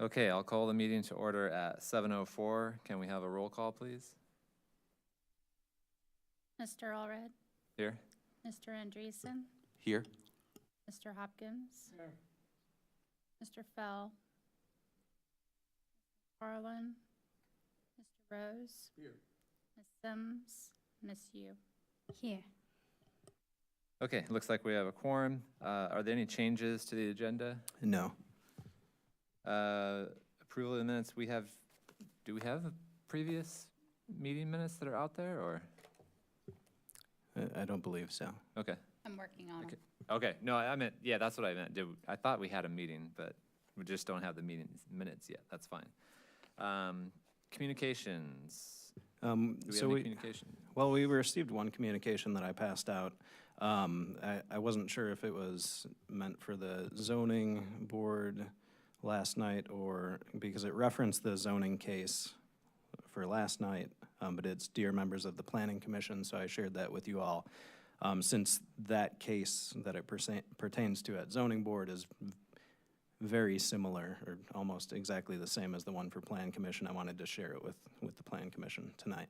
Okay, I'll call the meeting to order at 7:04. Can we have a roll call, please? Mr. Allred, Here? Mr. Andreessen, Here. Mr. Hopkins, Mr. Fell, Harlan, Mr. Rose, Here. Ms. Sims, Ms. Yu. Here. Okay, looks like we have a quorum. Are there any changes to the agenda? No. Approval of the minutes, do we have previous meeting minutes that are out there, or? I don't believe so. Okay, I'm working on Okay. it. okay, no, I meant, yeah, that's what I meant. I thought we had a meeting, but we just don't have the meeting minutes yet. That's fine. Communications. Do we have any communication? Well, we received one communication that I passed out. I wasn't sure if it was meant for the zoning board last night or because it referenced the zoning case for last night, but it's dear members of the Planning Commission, so I shared that with you all. Since that case that it pertains to at zoning board is very similar or almost exactly the same as the one for Plan Commission, I wanted to share it with the Plan Commission tonight.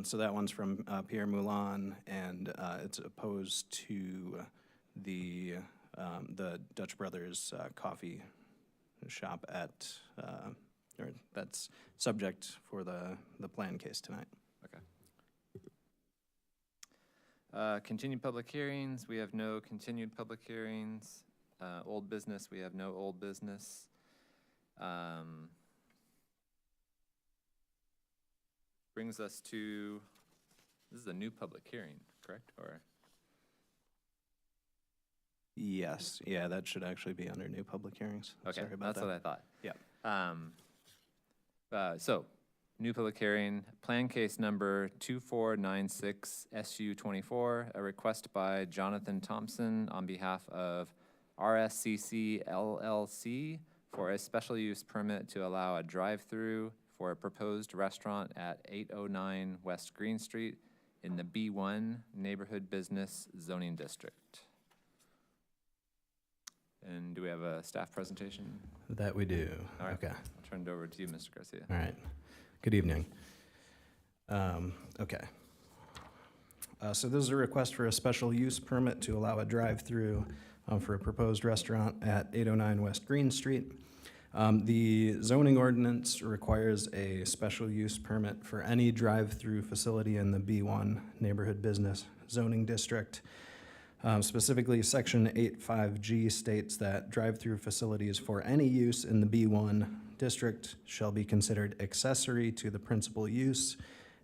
So that one's from Pierre Moulin, and it's opposed to the Dutch Brothers coffee shop at, or that's subject for the plan case tonight. Okay. Continued public hearings, we have no continued public hearings. Old business, we have no old business. Brings us to, this is a new public hearing, correct? Or Yes, yeah, that should actually be under new public hearings. okay, Sorry about that's that. what I thought. Yeah. So, new public hearing, plan case number 2496 SU24, a request by Jonathan Thompson on behalf of RSCC LLC for a special use permit to allow a drive-through for a proposed restaurant at 809 West Green Street in the B1 Neighborhood Business Zoning District. And do we have a staff presentation? That we do. All right. Okay. I'll turn it over to you, Mr. Garcia. All right. Good evening. Okay. So this is a request for a special use permit to allow a drive-through for a proposed restaurant at 809 West Green Street. The zoning ordinance requires a special use permit for any drive-through facility in the B1 Neighborhood Business Zoning District. Specifically, Section 85G states that drive-through facilities for any use in the B1 district shall be considered accessory to the principal use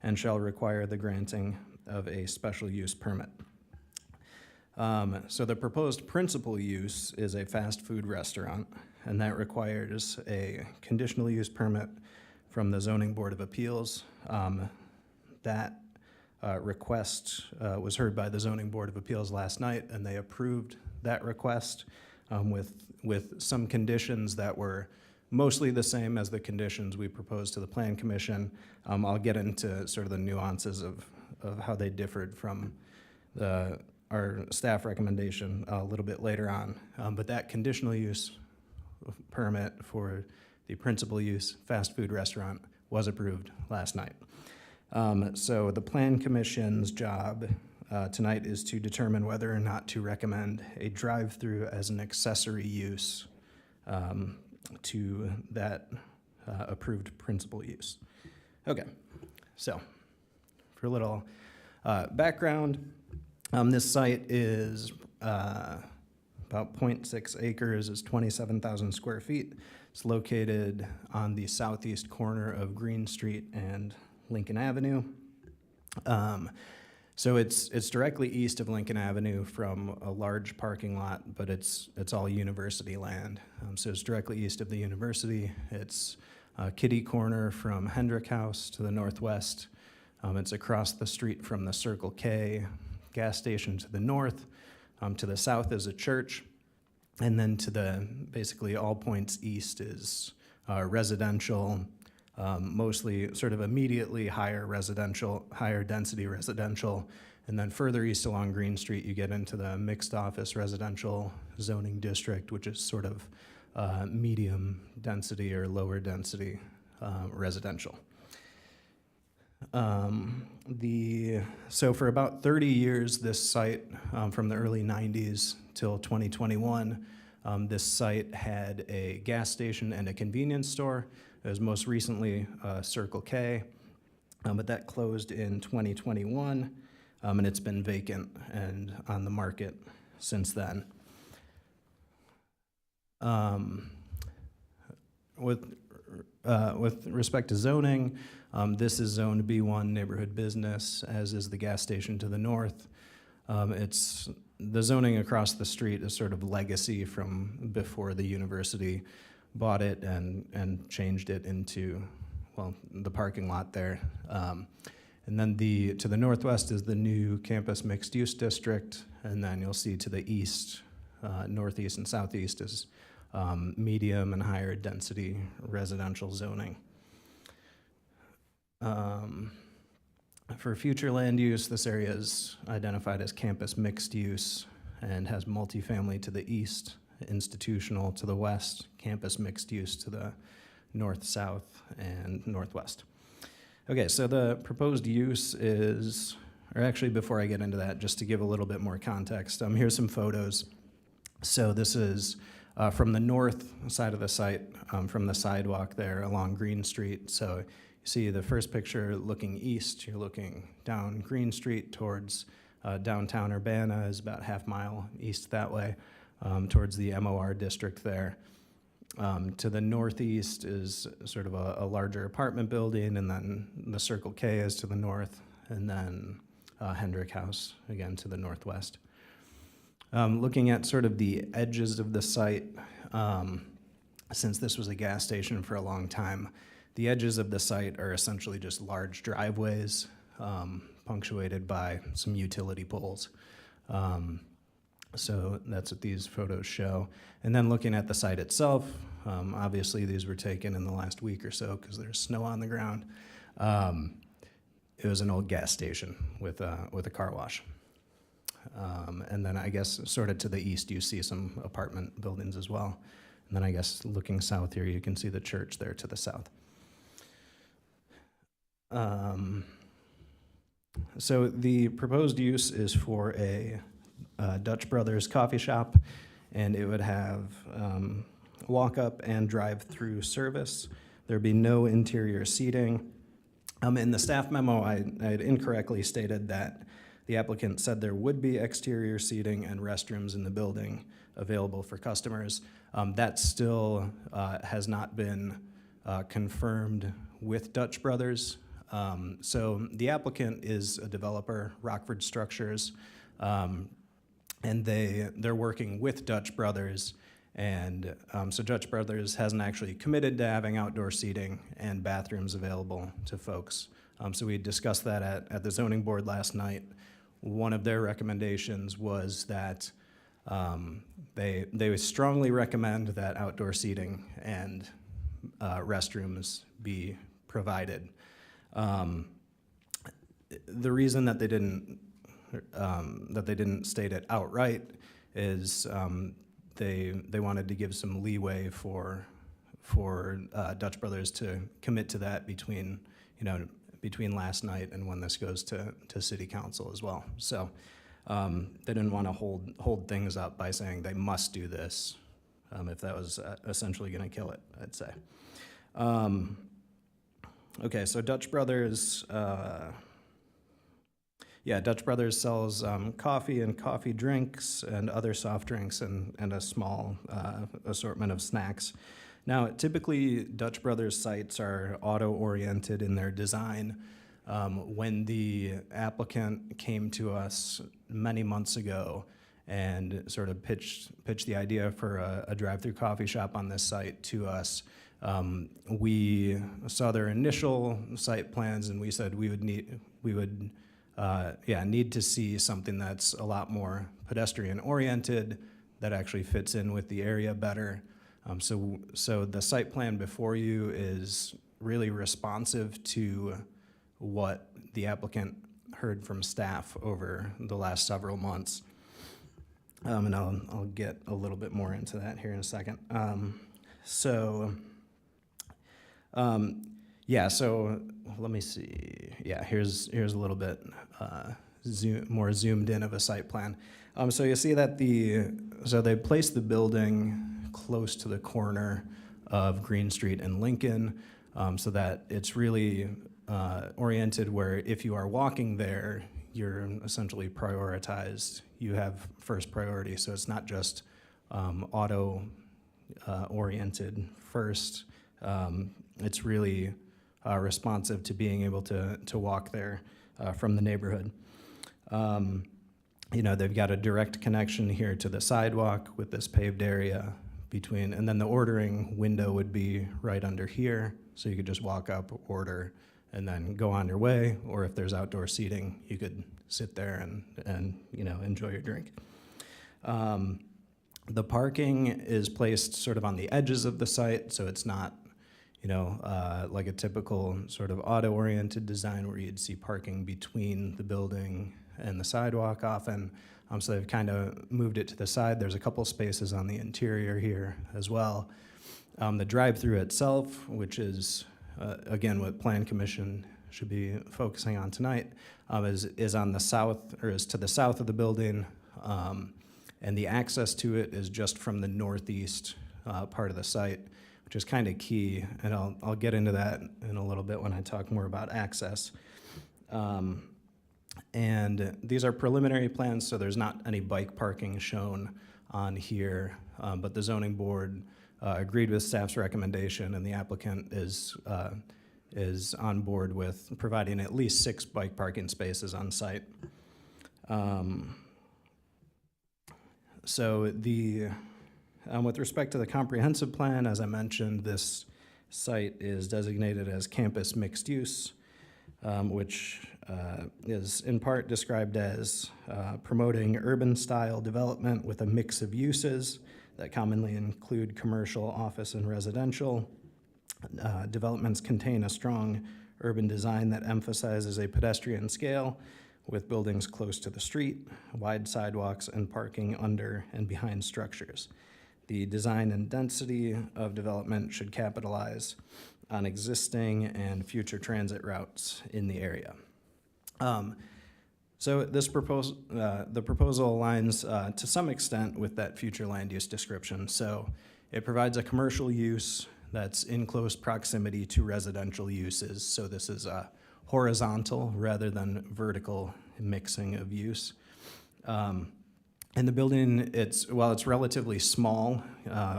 and shall require the granting of a special use permit. So the proposed principal use is a fast food restaurant, and that requires a conditional use permit from the Zoning Board of Appeals. That request was heard by the Zoning Board of Appeals last night, and they approved that request with some conditions that were mostly the same as the conditions we proposed to the Plan Commission. I'll get into sort of the nuances of how they differed from our staff recommendation a little bit later on. But that conditional use permit for the principal use fast food restaurant was approved last night. So the Plan Commission's job tonight is to determine whether or not to recommend a drive-through as an accessory use to that approved principal use. Okay, so for a little background, this site is about 0.6 acres, is 27,000 square feet. It's located on the southeast corner of Green Street and Lincoln Avenue. So it's directly east of Lincoln Avenue from a large parking lot, but it's all university land. So it's directly east of the university. It's kitty corner from Hendrick House to the northwest. It's across the street from the Circle K gas station to the north. To the south is a church. And then to the basically all points east is residential, mostly sort of immediately higher density residential. And then further east along Green Street, you get into the mixed office residential zoning district, which is sort of medium density or lower density residential. So for about 30 years, this site, from the early 90s till 2021, this site had a gas station and a convenience store. It was most recently Circle K, but that closed in 2021, and it's been vacant and on the market since then. With respect to zoning, this is zoned B1 neighborhood business, as is the gas station to the north. The zoning across the street is sort of legacy from before the university bought it and changed it into, well, the parking lot there. And then to the northwest is the new campus mixed-use district, and then you'll see to the east, northeast and southeast is medium and higher density residential zoning. For future land use, this area is identified as campus mixed use and has multifamily to the east, institutional to the west, campus mixed use to the north, south, and northwest. Okay, so the proposed use is, or actually before I get into that, just to give a little bit more context, here's some photos. So this is from the north side of the site, from the sidewalk there along Green Street. So you see the first picture looking east, you're looking down Green Street towards downtown Urbana, is about half mile east that way, towards the MOR district there. To the northeast is sort of a larger apartment building, and then the Circle K is to the north, and then Hendrick House, again, to the northwest. Looking at sort of the edges of the site, since this was a gas station for a long time, the edges of the site are essentially just large driveways, punctuated by some utility poles. So that's what these photos show. And then looking at the site itself, obviously these were taken in the last week or so because there's snow on the ground. It was an old gas station with a car wash. And then I guess sort of to the east, you see some apartment buildings as well. And then I guess looking south here, you can see the church there to the south. So the proposed use is for a Dutch Brothers coffee shop, and it would have walk-up and drive-through service. There'd be no interior seating. In the staff memo, I had incorrectly stated that the applicant said there would be exterior seating and restrooms in the building available for customers. That still has not been confirmed with Dutch Brothers. So the applicant is a developer, Rockford Structures, and they're working with Dutch Brothers, and so Dutch Brothers hasn't actually committed to having outdoor seating and bathrooms available to folks. So we discussed that at the zoning board last night. One of their recommendations was that they strongly recommend that outdoor seating and restrooms be provided. The reason that they didn't state it outright is they wanted to give some leeway for Dutch Brothers to commit to that between last night and when this goes to city council as well. So they didn't want to hold things up by saying they must do this, if that was essentially going to kill it, I'd say. Okay, so Dutch Brothers, Dutch Brothers sells coffee and coffee drinks and other soft drinks and a small assortment of snacks. Now, typically, Dutch Brothers sites are auto-oriented in their design. When the applicant came to us many months ago and sort of pitched the idea for a drive-through coffee shop on this site to us, we saw their initial site plans, and we said we would need to see something that's a lot more pedestrian-oriented, that actually fits in with the area better. So the site plan before you is really responsive to what the applicant heard from staff over the last several months. And I'll get a little bit more into that here in a second. Yeah, so let me see. Yeah, here's a little bit more zoomed in of a site plan. So you see that they placed the building close to the corner of Green Street and Lincoln, so that it's really oriented where if you are walking there, you're essentially prioritized. You have first priority, so it's not just auto oriented first. It's really responsive to being able to walk there from the neighborhood. They've got a direct connection here to the sidewalk with this paved area between, and then the ordering window would be right under here, so you could just walk up, order, and then go on your way, or if there's outdoor seating, you could sit there and enjoy your drink. The parking is placed sort of on the edges of the site, so it's not like a typical sort of auto-oriented design where you'd see parking between the building and the sidewalk often. So they've kind of moved it to the side. There's a couple spaces on the interior here as well. The drive-through itself, which is, again, what Plan Commission should be focusing on tonight, is on the south, or is to the south of the building, and the access to it is just from the northeast part of the site, which is kind of key, and I'll get into that in a little bit when I talk more about access. And these are preliminary plans, so there's not any bike parking shown on here, but the zoning board agreed with staff's recommendation, and the applicant is on board with providing at least 6 bike parking spaces on site. With respect to the comprehensive plan, as I mentioned, this site is designated as campus mixed use, which is in part described as promoting urban style development with a mix of uses that commonly include commercial, office, and residential. Developments contain a strong urban design that emphasizes a pedestrian scale with buildings close to the street, wide sidewalks, and parking under and behind structures. The design and density of development should capitalize on existing and future transit routes in the area. So this the proposal aligns to some extent with that future land use description. So it provides a commercial use that's in close proximity to residential uses. So this is a horizontal rather than vertical mixing of use. And the building, while it's relatively small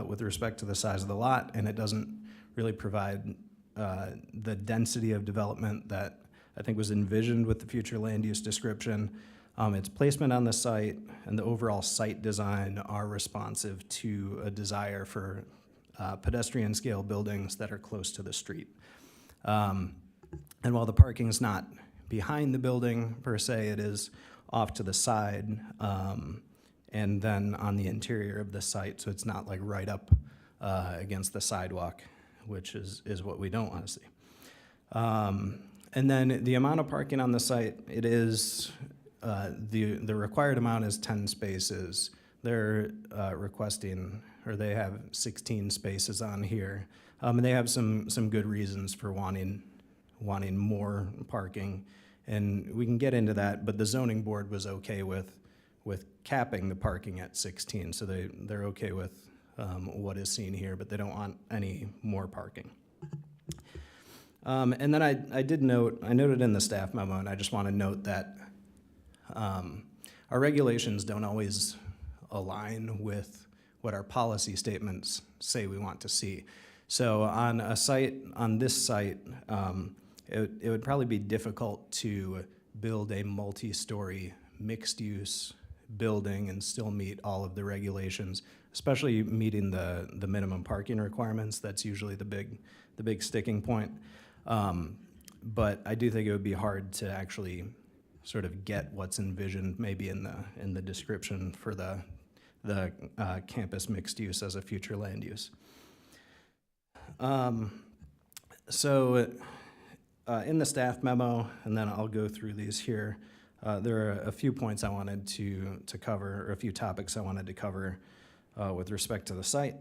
with respect to the size of the lot, and it doesn't really provide the density of development that I think was envisioned with the future land use description. Its placement on the site and the overall site design are responsive to a desire for pedestrian scale buildings that are close to the street. And while the parking is not behind the building per se, it is off to the side and then on the interior of the site, so it's not like right up against the sidewalk, which is what we don't want to see. And then the amount of parking on the site, it is, the required amount is 10 spaces. They're requesting, or they have 16 spaces on here. And they have some good reasons for wanting more parking. And we can get into that, but the zoning board was okay with capping the parking at 16. So they're okay with what is seen here, but they don't want any more parking. And then I noted in the staff memo, and I just want to note that our regulations don't always align with what our policy statements say we want to see. So on this site, it would probably be difficult to build a multi-story mixed-use building and still meet all of the regulations, especially meeting the minimum parking requirements. That's usually the big sticking point. But I do think it would be hard to actually sort of get what's envisioned maybe in the description for the campus mixed use as a future land use. So in the staff memo, and then I'll go through these here, there are a few points I wanted to cover, or a few topics I wanted to cover with respect to the site.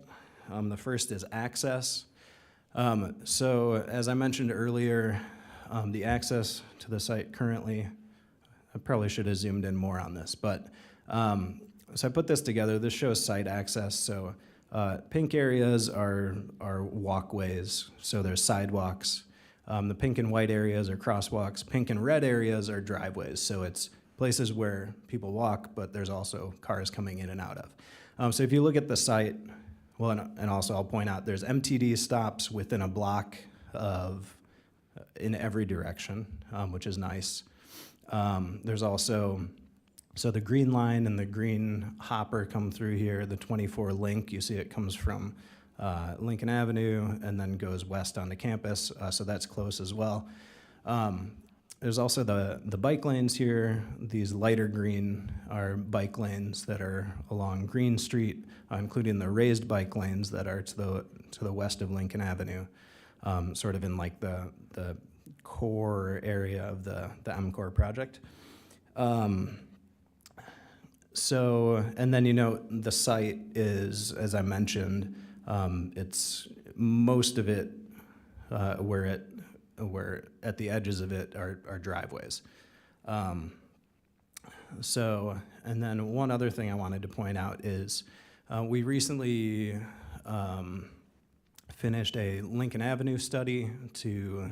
The first is access. So as I mentioned earlier, the access to the site currently, I probably should have zoomed in more on this, but so I put this together. This shows site access. So pink areas are walkways, so there's sidewalks. The pink and white areas are crosswalks. Pink and red areas are driveways, so it's places where people walk, but there's also cars coming in and out of. So if you look at the site, well, and also I'll point out there's MTD stops within a block of in every direction, which is nice. There's also, so the green line and the green hopper come through here. The 24 link, you see it comes from Lincoln Avenue and then goes west onto campus, so that's close as well. There's also the bike lanes here. These lighter green are bike lanes that are along Green Street, including the raised bike lanes that are to the west of Lincoln Avenue, sort of in like the core area of the MCOR project. So, and then, you know, the site is, as I mentioned, it's most of it, where at the edges of it are driveways. So, and then one other thing I wanted to point out is we recently finished a Lincoln Avenue study to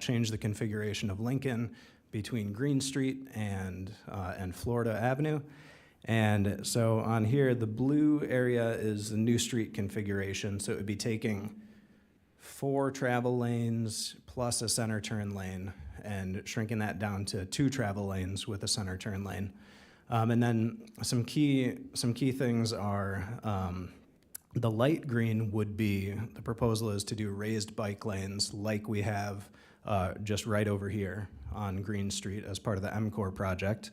change the configuration of Lincoln between Green Street and Florida Avenue. And so on here, the blue area is the new street configuration. So it would be taking 4 travel lanes plus a center turn lane and shrinking that down to 2 travel lanes with a center turn lane. And then some key things are the light green would be, the proposal is to do raised bike lanes like we have just right over here on Green Street as part of the MCOR project.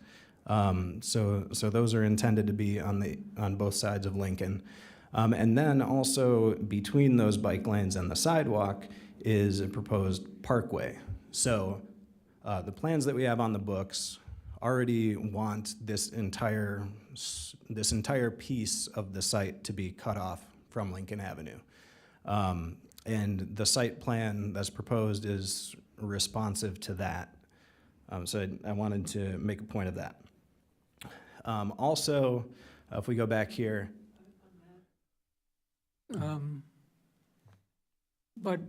So those are intended to be on both sides of Lincoln. And then also between those bike lanes and the sidewalk is a proposed parkway. So the plans that we have on the books already want this entire piece of the site to be cut off from Lincoln Avenue. And the site plan that's proposed is responsive to that. So I wanted to make a point of that. Also, if we go back here. But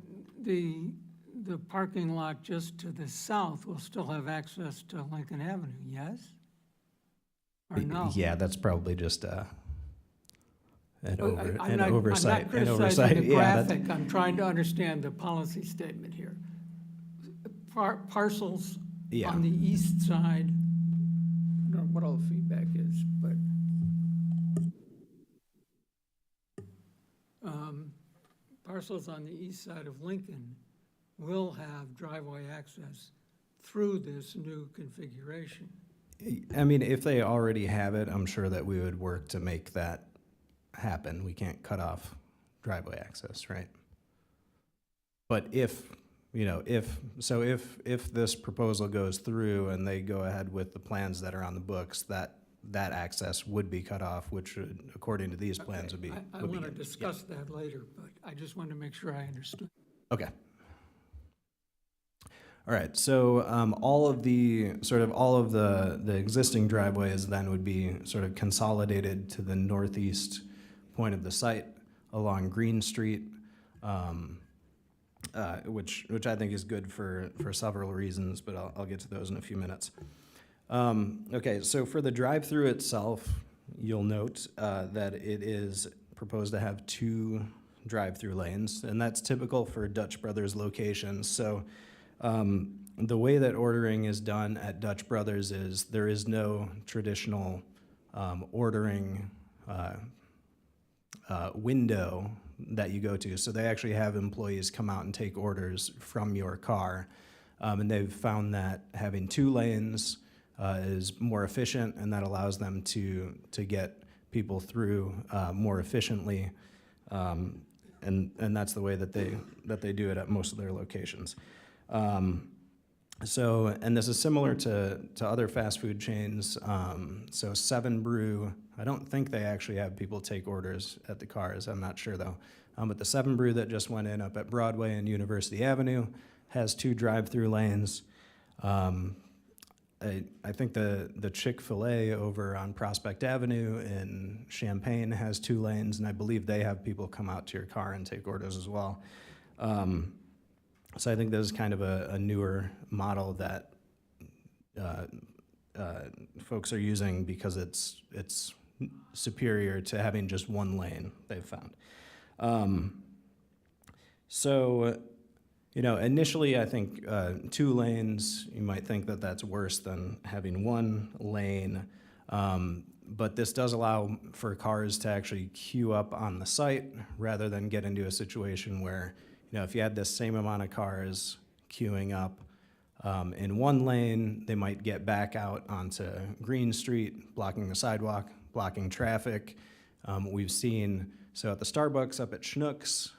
the parking lot just to the south will still have access to Lincoln Avenue, yes? Or no? Yeah, that's probably just an oversight. I'm not criticizing the graphic. I'm trying to understand the policy statement here. Parcels Yeah. on the east side, I don't know what all the feedback is, but parcels on the east side of Lincoln will have driveway access through this new configuration. I mean, if they already have it, I'm sure that we would work to make that happen. We can't cut off driveway access, right? But if this proposal goes through and they go ahead with the plans that are on the books, that access would be cut off, which would, according to these plans, would be. I want to discuss that later, but I just wanted to make sure I understood. Okay. All right, so all of the existing driveways then would be sort of consolidated to the northeast point of the site along Green Street, which I think is good for several reasons, but I'll get to those in a few minutes. Okay, so for the drive-through itself, you'll note that it is proposed to have 2 drive-through lanes, and that's typical for Dutch Brothers locations. So the way that ordering is done at Dutch Brothers is there is no traditional ordering window that you go to. So they actually have employees come out and take orders from your car. And they've found that having 2 lanes is more efficient, and that allows them to get people through more efficiently. And that's the way that they do it at most of their locations. So, and this is similar to other fast food chains. So Seven Brew, I don't think they actually have people take orders at the cars. I'm not sure though. But the Seven Brew that just went in up at Broadway and University Avenue has 2 drive-through lanes. I think the Chick-fil-A over on Prospect Avenue in Champaign has 2 lanes, and I believe they have people come out to your car and take orders as well. So I think this is kind of a newer model that folks are using because it's superior to having just 1 lane, they've found. So, you know, initially I think 2 lanes, you might think that that's worse than having 1 lane. But this does allow for cars to actually queue up on the site rather than get into a situation where, you know, if you had this same amount of cars queuing up in 1 lane, they might get back out onto Green Street, blocking the sidewalk, blocking traffic. We've seen, so at the Starbucks up at Schnucks,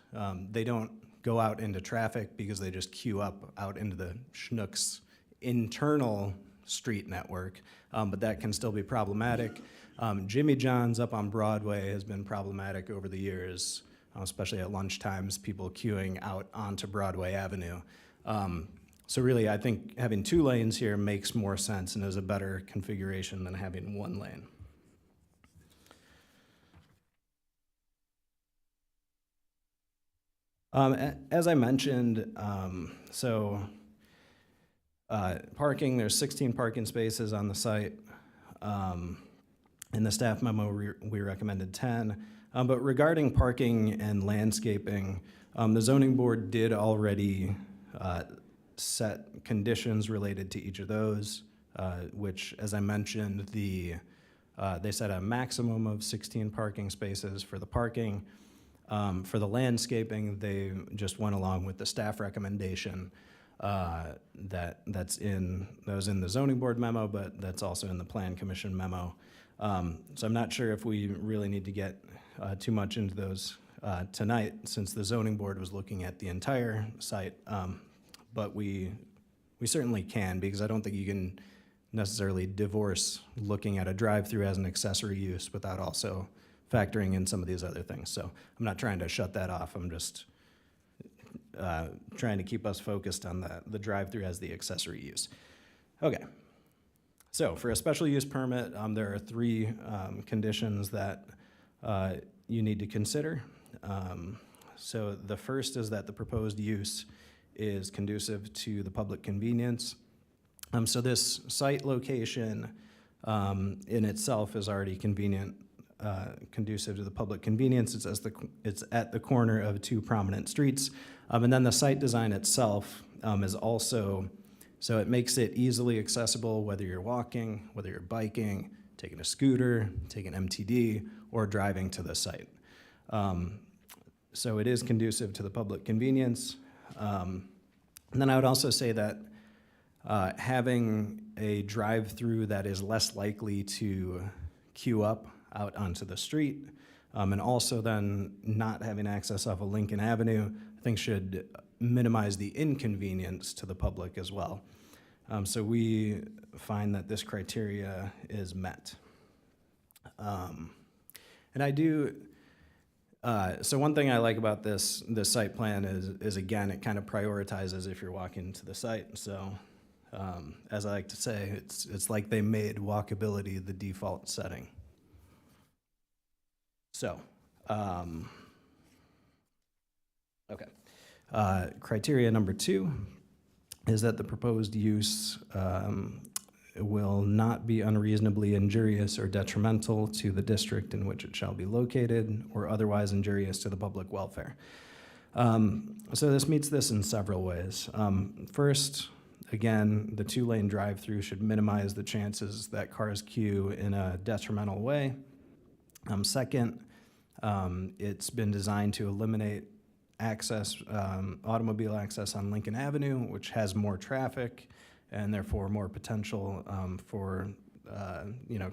they don't go out into traffic because they just queue up out into the Schnucks internal street network, but that can still be problematic. Jimmy John's up on Broadway has been problematic over the years, especially at lunch times, people queuing out onto Broadway Avenue. So really, I think having 2 lanes here makes more sense and is a better configuration than having 1 lane. As I mentioned, parking, there's 16 parking spaces on the site. In the staff memo, we recommended 10. But regarding parking and landscaping, the zoning board did already set conditions related to each of those, which, as I mentioned, they set a maximum of 16 parking spaces for the parking. For the landscaping, they just went along with the staff recommendation that was in the zoning board memo, but that's also in the plan commission memo. So I'm not sure if we really need to get too much into those tonight, since the zoning board was looking at the entire site. But we certainly can, because I don't think you can necessarily divorce looking at a drive-through as an accessory use without also factoring in some of these other things. So I'm not trying to shut that off. I'm just trying to keep us focused on the drive-through as the accessory use. Okay. So for a special use permit, there are 3 conditions that you need to consider. So the first is that the proposed use is conducive to the public convenience. So this site location in itself is already conducive to the public convenience. It's at the corner of 2 prominent streets. And then the site design itself is also, so it makes it easily accessible whether you're walking, whether you're biking, taking a scooter, taking MTD, or driving to the site. So it is conducive to the public convenience. And then I would also say that having a drive-through that is less likely to queue up out onto the street, and also then not having access off of Lincoln Avenue, I think should minimize the inconvenience to the public as well. So we find that this criteria is met. And I do, so one thing I like about this site plan is again, it kind of prioritizes if you're walking to the site. So as I like to say, it's like they made walkability the default setting. So, okay. Criteria number 2 is that the proposed use will not be unreasonably injurious or detrimental to the district in which it shall be located or otherwise injurious to the public welfare. So this meets this in several ways. First, again, the 2-lane drive-through should minimize the chances that cars queue in a detrimental way. Second, it's been designed to eliminate access, automobile access on Lincoln Avenue, which has more traffic and therefore more potential for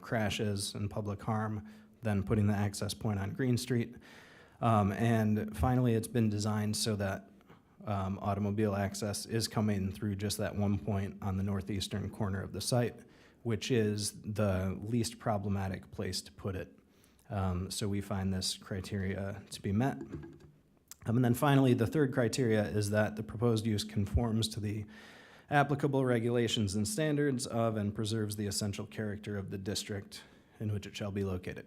crashes and public harm than putting the access point on Green Street. And finally, it's been designed so that automobile access is coming through just that one point on the northeastern corner of the site, which is the least problematic place to put it. So we find this criteria to be met. And then finally, the third criteria is that the proposed use conforms to the applicable regulations and standards of and preserves the essential character of the district in which it shall be located.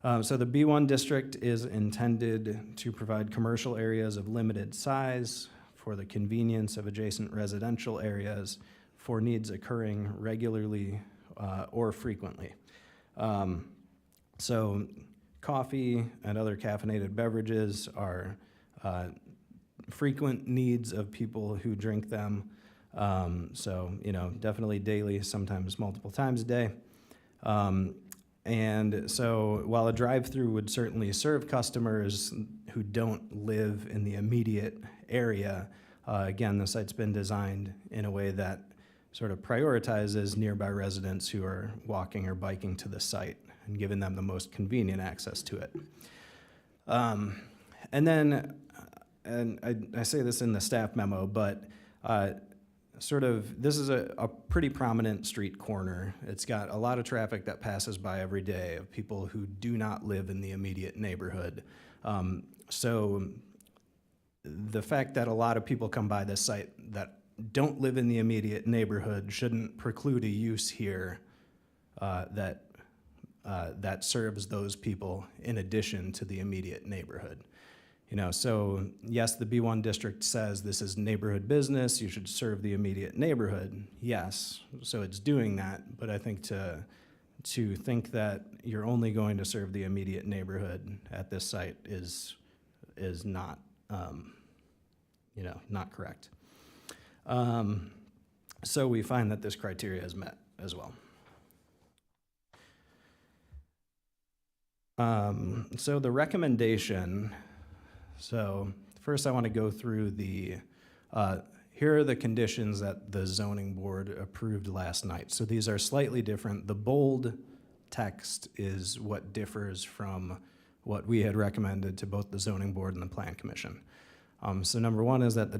So the B1 district is intended to provide commercial areas of limited size for the convenience of adjacent residential areas for needs occurring regularly or frequently. So coffee and other caffeinated beverages are frequent needs of people who drink them. So, definitely daily, sometimes multiple times a day. And so while a drive-through would certainly serve customers who don't live in the immediate area, again, the site's been designed in a way that sort of prioritizes nearby residents who are walking or biking to the site and giving them the most convenient access to it. And then, and I say this in the staff memo, but this is a pretty prominent street corner. It's got a lot of traffic that passes by every day of people who do not live in the immediate neighborhood. So the fact that a lot of people come by this site that don't live in the immediate neighborhood shouldn't preclude a use here that serves those people in addition to the immediate neighborhood. So yes, the B1 district says this is neighborhood business, you should serve the immediate neighborhood. Yes, so it's doing that, but I think to think that you're only going to serve the immediate neighborhood at this site is not, not correct. So we find that this criteria is met as well. So the recommendation, so first I want to go through here are the conditions that the zoning board approved last night. So these are slightly different. The bold text is what differs from what we had recommended to both the zoning board and the plan commission. So number one is that the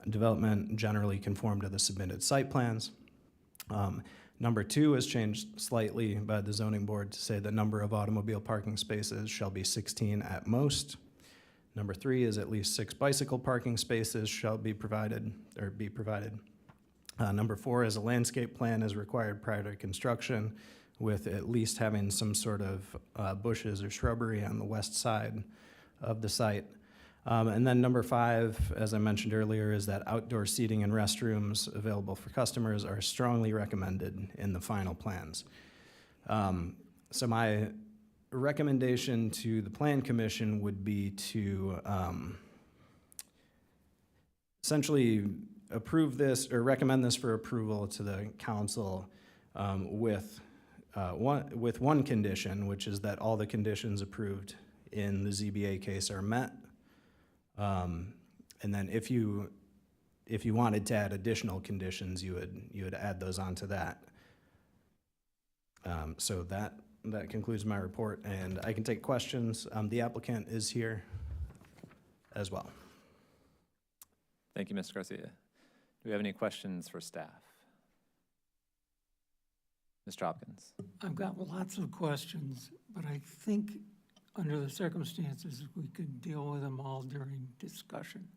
development generally conform to the submitted site plans. Number two is changed slightly by the zoning board to say the number of automobile parking spaces shall be 16 at most. Number three is at least 6 bicycle parking spaces shall be provided. Number four is a landscape plan is required prior to construction with at least having some sort of bushes or shrubbery on the west side of the site. And then number five, as I mentioned earlier, is that outdoor seating and restrooms available for customers are strongly recommended in the final plans. So my recommendation to the Plan Commission would be to essentially approve this or recommend this for approval to the council with one condition, which is that all the conditions approved in the ZBA case are met. And then if you wanted to add additional conditions, you would add those onto that. So that concludes my report, and I can take questions. The applicant is here as well. Thank you, Mr. Garcia. Do we have any questions for staff? Mr. Hopkins. I've got lots of questions, but I think under the circumstances, we could deal with them all during discussion.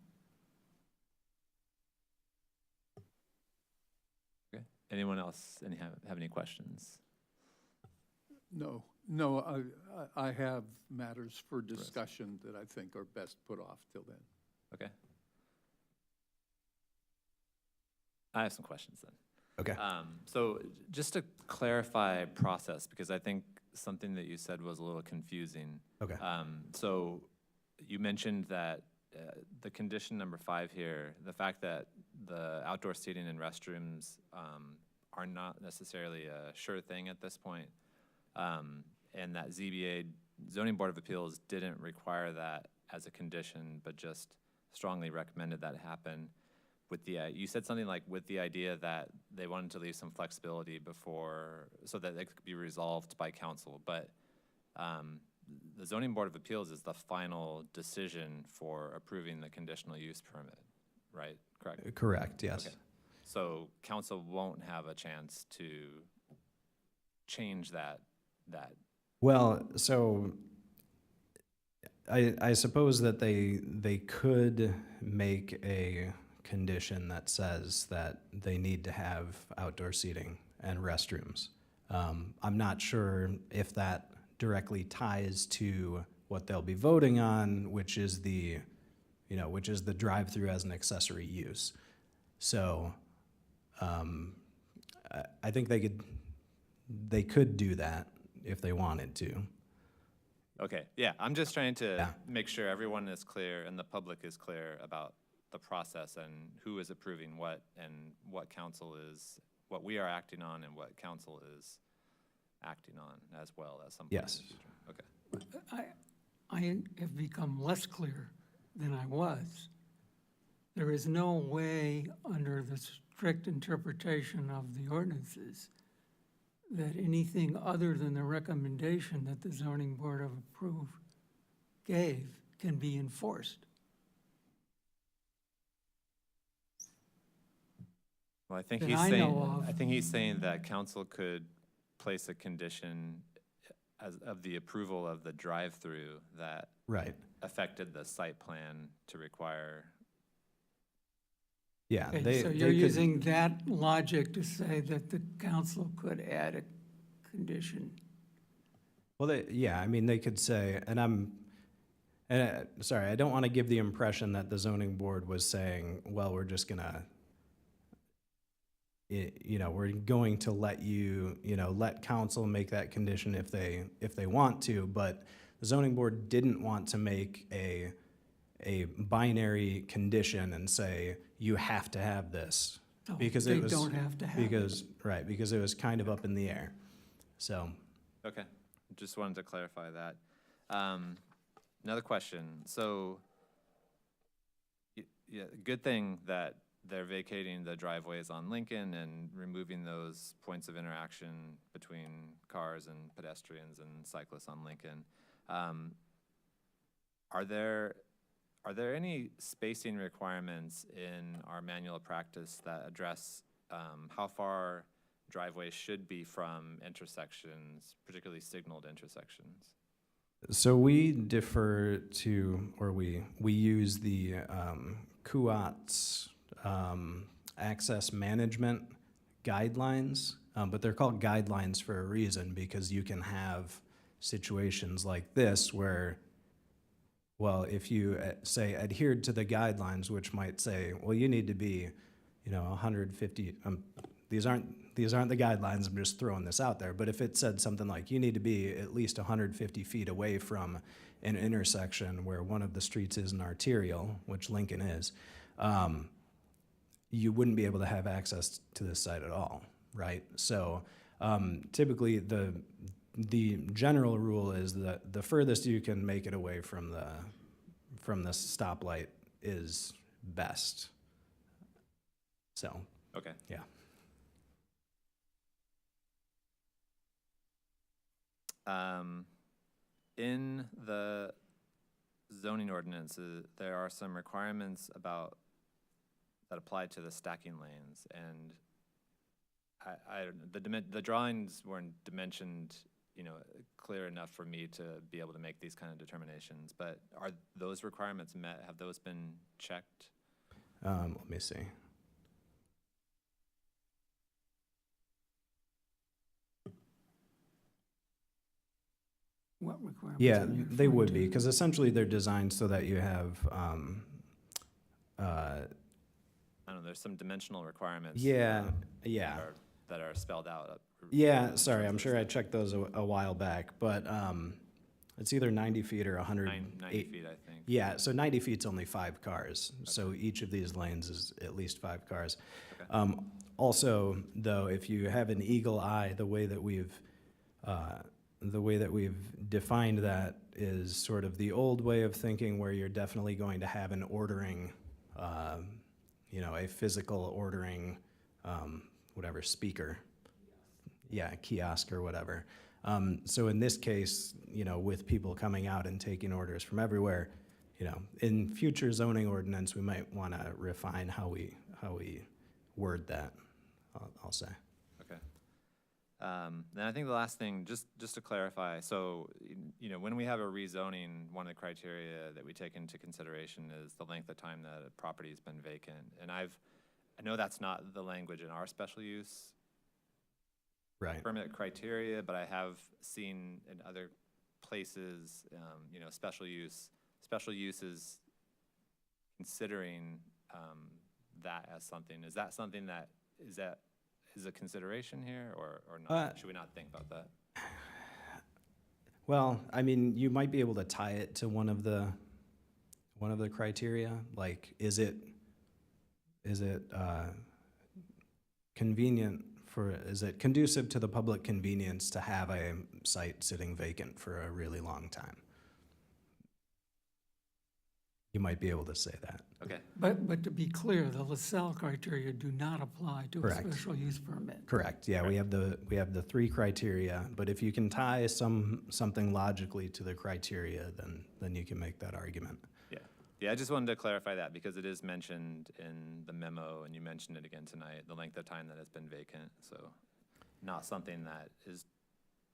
Okay. Anyone else have any questions? No, I have matters for discussion that I think are best put off till then. Okay. I have some questions then. Okay. So just to clarify process, because I think something that you said was a little confusing. Okay. So you mentioned that the condition number 5 here, the fact that the outdoor seating and restrooms are not necessarily a sure thing at this point, and that ZBA, Zoning Board of Appeals, didn't require that as a condition, but just strongly recommended that happen. With the, you said something like with the idea that they wanted to leave some flexibility before, so that it could be resolved by council, but the Zoning Board of Appeals is the final decision for approving the conditional use permit. right? Correct? Correct, yes. Okay. So council won't have a chance to change that. Well, so I suppose that they could make a condition that says that they need to have outdoor seating and restrooms. I'm not sure if that directly ties to what they'll be voting on, which is the drive-through as an accessory use. So, I think they could do that if they wanted to. Okay, yeah, I'm just trying to Yeah. make sure everyone is clear and the public is clear about the process and who is approving what and what we are acting on and what council is acting on as well at some point in Yes. the future. Okay. I have become less clear than I was. There is no way, under the strict interpretation of the ordinances, that anything other than the recommendation that the zoning board of approve gave can be enforced. Well, I think That he's I saying, know of. I think he's saying that council could place a condition of the approval of the drive-through that Right. affected the site plan to require. Yeah. Okay, so they you're could- using that logic to say that the council could add a condition. Well, I mean, they could say, sorry, I don't want to give the impression that the zoning board was saying, well, we're just gonna, we're going to let let council make that condition if they want to, but the zoning board didn't want to make a binary condition and say, you have to have this. So Because they it was, don't have to have it. because it was kind of up in the air. So, Okay, just wanted to clarify that. Another question. So, yeah, good thing that they're vacating the driveways on Lincoln and removing those points of interaction between cars and pedestrians and cyclists on Lincoln. Are there any spacing requirements in our manual of practice that address how far driveways should be from intersections, particularly signaled intersections? So we defer to, or we use the CUAT's access management guidelines, but they're called guidelines for a reason, because you can have situations like this where, well, if you say adhered to the guidelines, which might say, well, you need to be, 150. These aren't the guidelines. I'm just throwing this out there. But if it said something like you need to be at least 150 feet away from an intersection where one of the streets is an arterial, which Lincoln is, you wouldn't be able to have access to this site at all, right? So typically the general rule is that the furthest you can make it away from the stoplight is best. So, Okay. yeah. In the zoning ordinances, there are some requirements that apply to the stacking lanes, and the drawings weren't dimensioned, clear enough for me to be able to make these kind of determinations. But are those requirements met? Have those been checked? Let me see. What requirements? Yeah, are you they referring would to? be, because essentially they're designed so that you have, I don't know, there's some dimensional requirements. yeah. That are spelled out. Yeah, sorry, I'm sure I checked those a while back, but it's either 90 feet or 100. 90 feet, I think. Yeah, so 90 feet's only 5 cars, so each of these lanes is at least 5 cars. Okay. Also, though, if you have an eagle eye, the way that we've defined that is sort of the old way of thinking, where you're definitely going to have an ordering, a physical ordering, whatever, speaker. Yeah, kiosk or whatever. So in this case, with people coming out and taking orders from everywhere, in future zoning ordinance, we might want to refine how we word that, I'll say. Okay. Then I think the last thing, just to clarify, so, when we have a rezoning, one of the criteria that we take into consideration is the length of time that a property's been vacant. And I know that's not the language in our special use Right. permit criteria, but I have seen in other places, special uses considering that as something. Is that something that is a consideration here or not? Should we not think about that? Well, I mean, you might be able to tie it to one of the criteria, like, is it is it conducive to the public convenience to have a site sitting vacant for a really long time? You might be able to say that. Okay. But to be clear, the LaSalle criteria do not apply to a Correct. special use permit. Correct, yeah, we have the three criteria, but if you can tie something logically to the criteria, then you can make that argument. Yeah, I just wanted to clarify that because it is mentioned in the memo and you mentioned it again tonight, the length of time that it's been vacant. So not something that is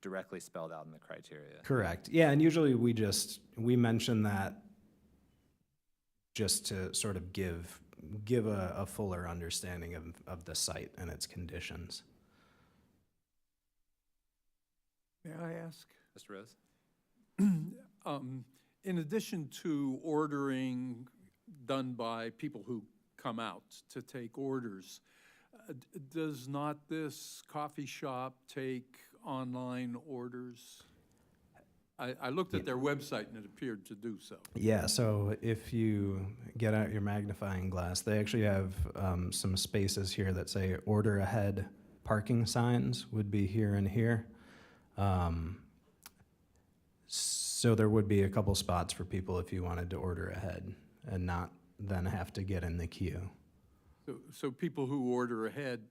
directly spelled out in the criteria. Correct, yeah, and usually we mention that just to sort of give a fuller understanding of the site and its conditions. May I ask? Mr. Rose? In addition to ordering done by people who come out to take orders, does not this coffee shop take online orders? I looked at their website and it appeared to do so. Yeah, so if you get out your magnifying glass, they actually have some spaces here that say order ahead parking signs would be here and here. So there would be a couple spots for people if you wanted to order ahead and not then have to get in the queue. So people who order ahead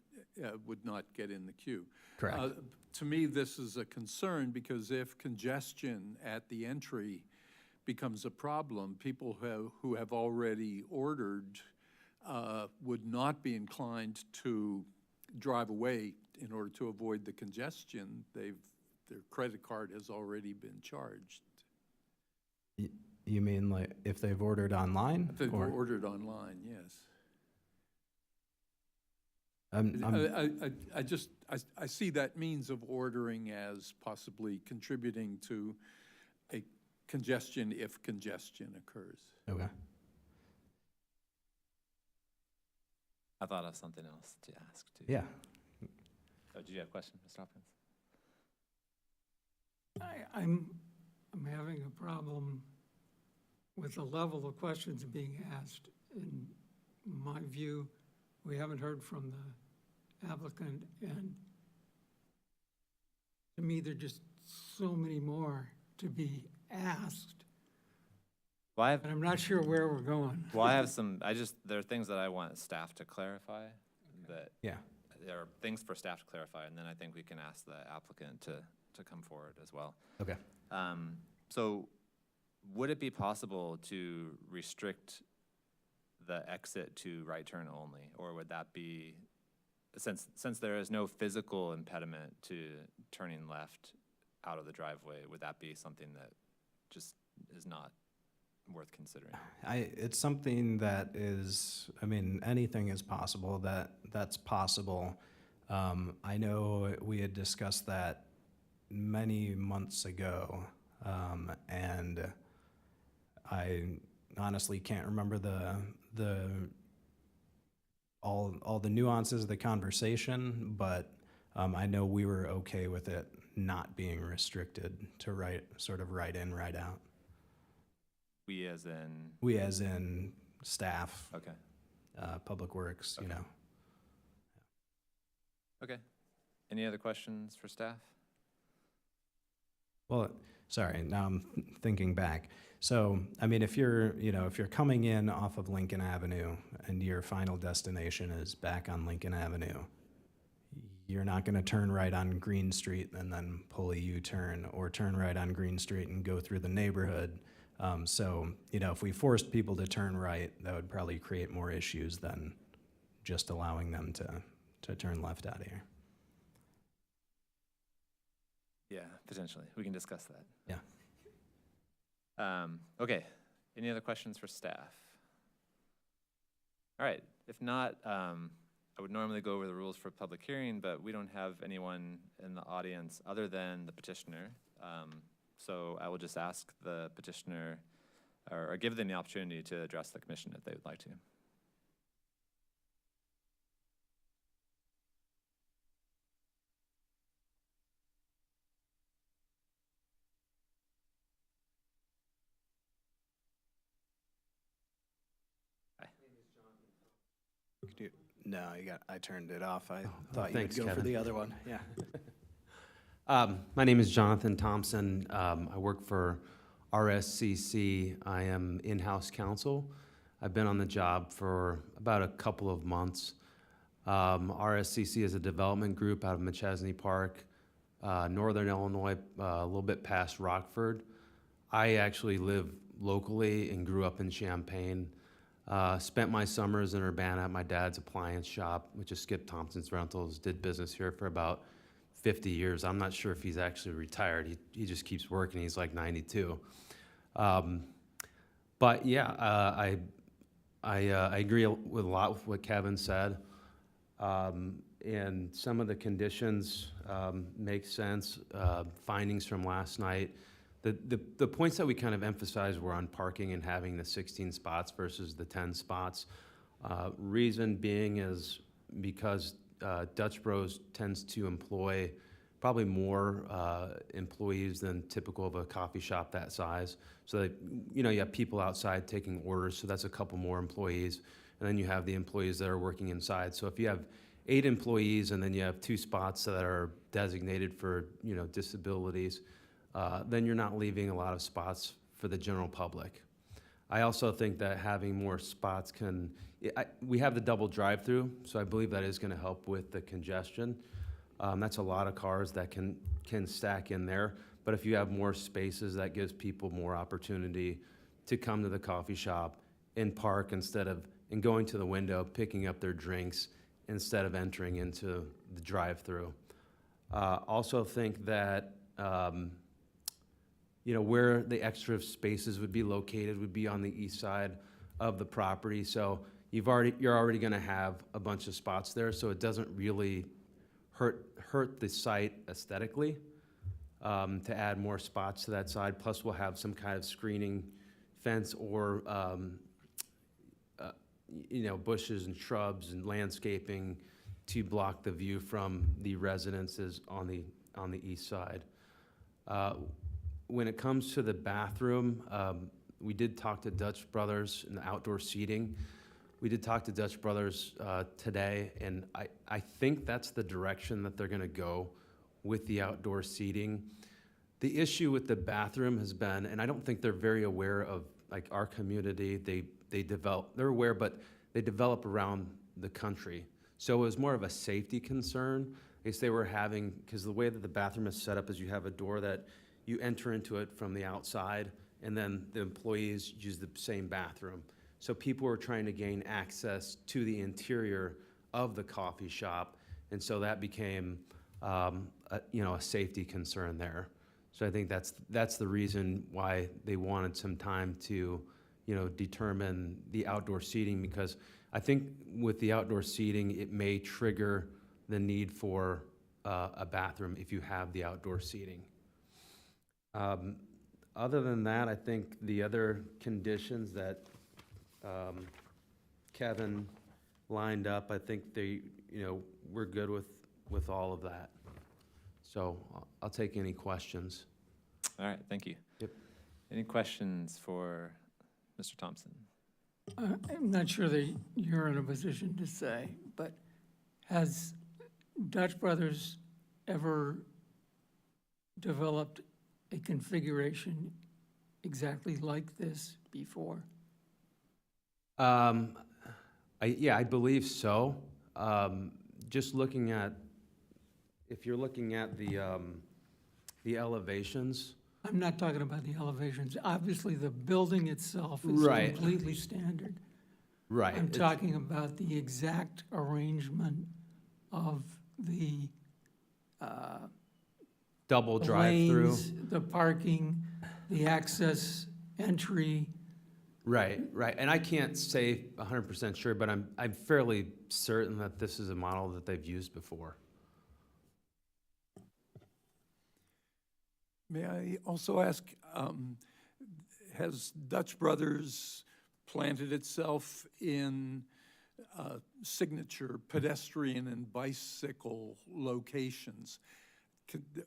would not get in the queue. Correct. To me, this is a concern because if congestion at the entry becomes a problem, people who have already ordered would not be inclined to drive away in order to avoid the congestion. Their credit card has already been charged. You mean like if they've ordered online? If they've or- ordered online, yes. I see that means of ordering as possibly contributing to a congestion if congestion occurs. Okay. I thought of something else to ask too. Yeah. Oh, did you have a question, Mr. Hopkins? I'm having a problem with the level of questions being asked. In my view, we haven't heard from the applicant, and to me, there are just so many more to be asked, Well, I have, and I'm not sure where we're going. there are things that I want staff to clarify that Yeah. there are things for staff to clarify, and then I think we can ask the applicant to come forward as well. Okay. So would it be possible to restrict the exit to right turn only? Or would that be, since there is no physical impediment to turning left out of the driveway, would that be something that just is not worth considering? It's something that is, I mean, anything is possible. That's possible. I know we had discussed that many months ago, and I honestly can't remember all the nuances of the conversation, but I know we were okay with it not being restricted to right in, right out. We as in, We as in staff, okay, Public Works, you Okay. know. okay. Any other questions for staff? Well, sorry, now I'm thinking back. So, I mean, if you're coming in off of Lincoln Avenue and your final destination is back on Lincoln Avenue, you're not going to turn right on Green Street and then pull a U-turn or turn right on Green Street and go through the neighborhood. So, if we forced people to turn right, that would probably create more issues than just allowing them to turn left out of here. Yeah, potentially. We can discuss that. Yeah. Okay, any other questions for staff? All right, if not, I would normally go over the rules for public hearing, but we don't have anyone in the audience other than the petitioner. So I will just ask the petitioner, or give them the opportunity to address the commission if they would like to. No, I turned it off. I thought you would thanks, go for Kevin. the other one. Yeah. My name is Jonathan Thompson. I work for RSCC. I am in-house counsel. I've been on the job for about a couple of months. RSCC is a development group out of Machesney Park, Northern Illinois, a little bit past Rockford. I actually live locally and grew up in Champaign. Spent my summers in Urbana at my dad's appliance shop, which is Skip Thompson's Rentals. Did business here for about 50 years. I'm not sure if he's actually retired. He just keeps working. He's like 92. But yeah, I agree with a lot with what Kevin said. And some of the conditions make sense. Findings from last night. The points that we kind of emphasized were on parking and having the 16 spots versus the 10 spots. Reason being is because Dutch Bros tends to employ probably more employees than typical of a coffee shop that size. So that, you have people outside taking orders, so that's a couple more employees. And then you have the employees that are working inside. So if you have 8 employees and then you have 2 spots that are designated for, disabilities, then you're not leaving a lot of spots for the general public. I also think that having more spots we have the double drive-through, so I believe that is gonna help with the congestion. That's a lot of cars that can stack in there, but if you have more spaces, that gives people more opportunity to come to the coffee shop and park and going to the window, picking up their drinks instead of entering into the drive-through. Also think that, where the extra spaces would be located would be on the east side of the property. So you're already going to have a bunch of spots there, so it doesn't really hurt the site aesthetically to add more spots to that side. Plus, we'll have some kind of screening fence or bushes and shrubs and landscaping to block the view from the residences on the east side. When it comes to the bathroom, we did talk to Dutch Brothers and the outdoor seating. We did talk to Dutch Brothers today, and I think that's the direction that they're gonna go with the outdoor seating. The issue with the bathroom has been, and I don't think they're very aware of like our community, they're aware, but they develop around the country. So it was more of a safety concern. I guess they were having, because the way that the bathroom is set up is you have a door that you enter into it from the outside, and then the employees use the same bathroom. So people were trying to gain access to the interior of the coffee shop, and so that became a safety concern there. So I think that's the reason why they wanted some time to determine the outdoor seating, because I think with the outdoor seating, it may trigger the need for a bathroom if you have the outdoor seating. Other than that, I think the other conditions that Kevin lined up, I think we're good with all of that. So I'll take any questions. All right, thank you. Yep. Any questions for Mr. Thompson? I'm not sure that you're in a position to say, but has Dutch Brothers ever developed a configuration exactly like this before? I believe so. Just looking at, if you're looking at the elevations, I'm not talking about the elevations. Obviously, the building itself is Right. completely standard. Right. I'm it's- talking about the exact arrangement of the Double drive-through. lanes, the parking, the access, entry. Right, right. And I can't say 100% sure, but I'm fairly certain that this is a model that they've used before. May I also ask, has Dutch Brothers planted itself in signature pedestrian and bicycle locations?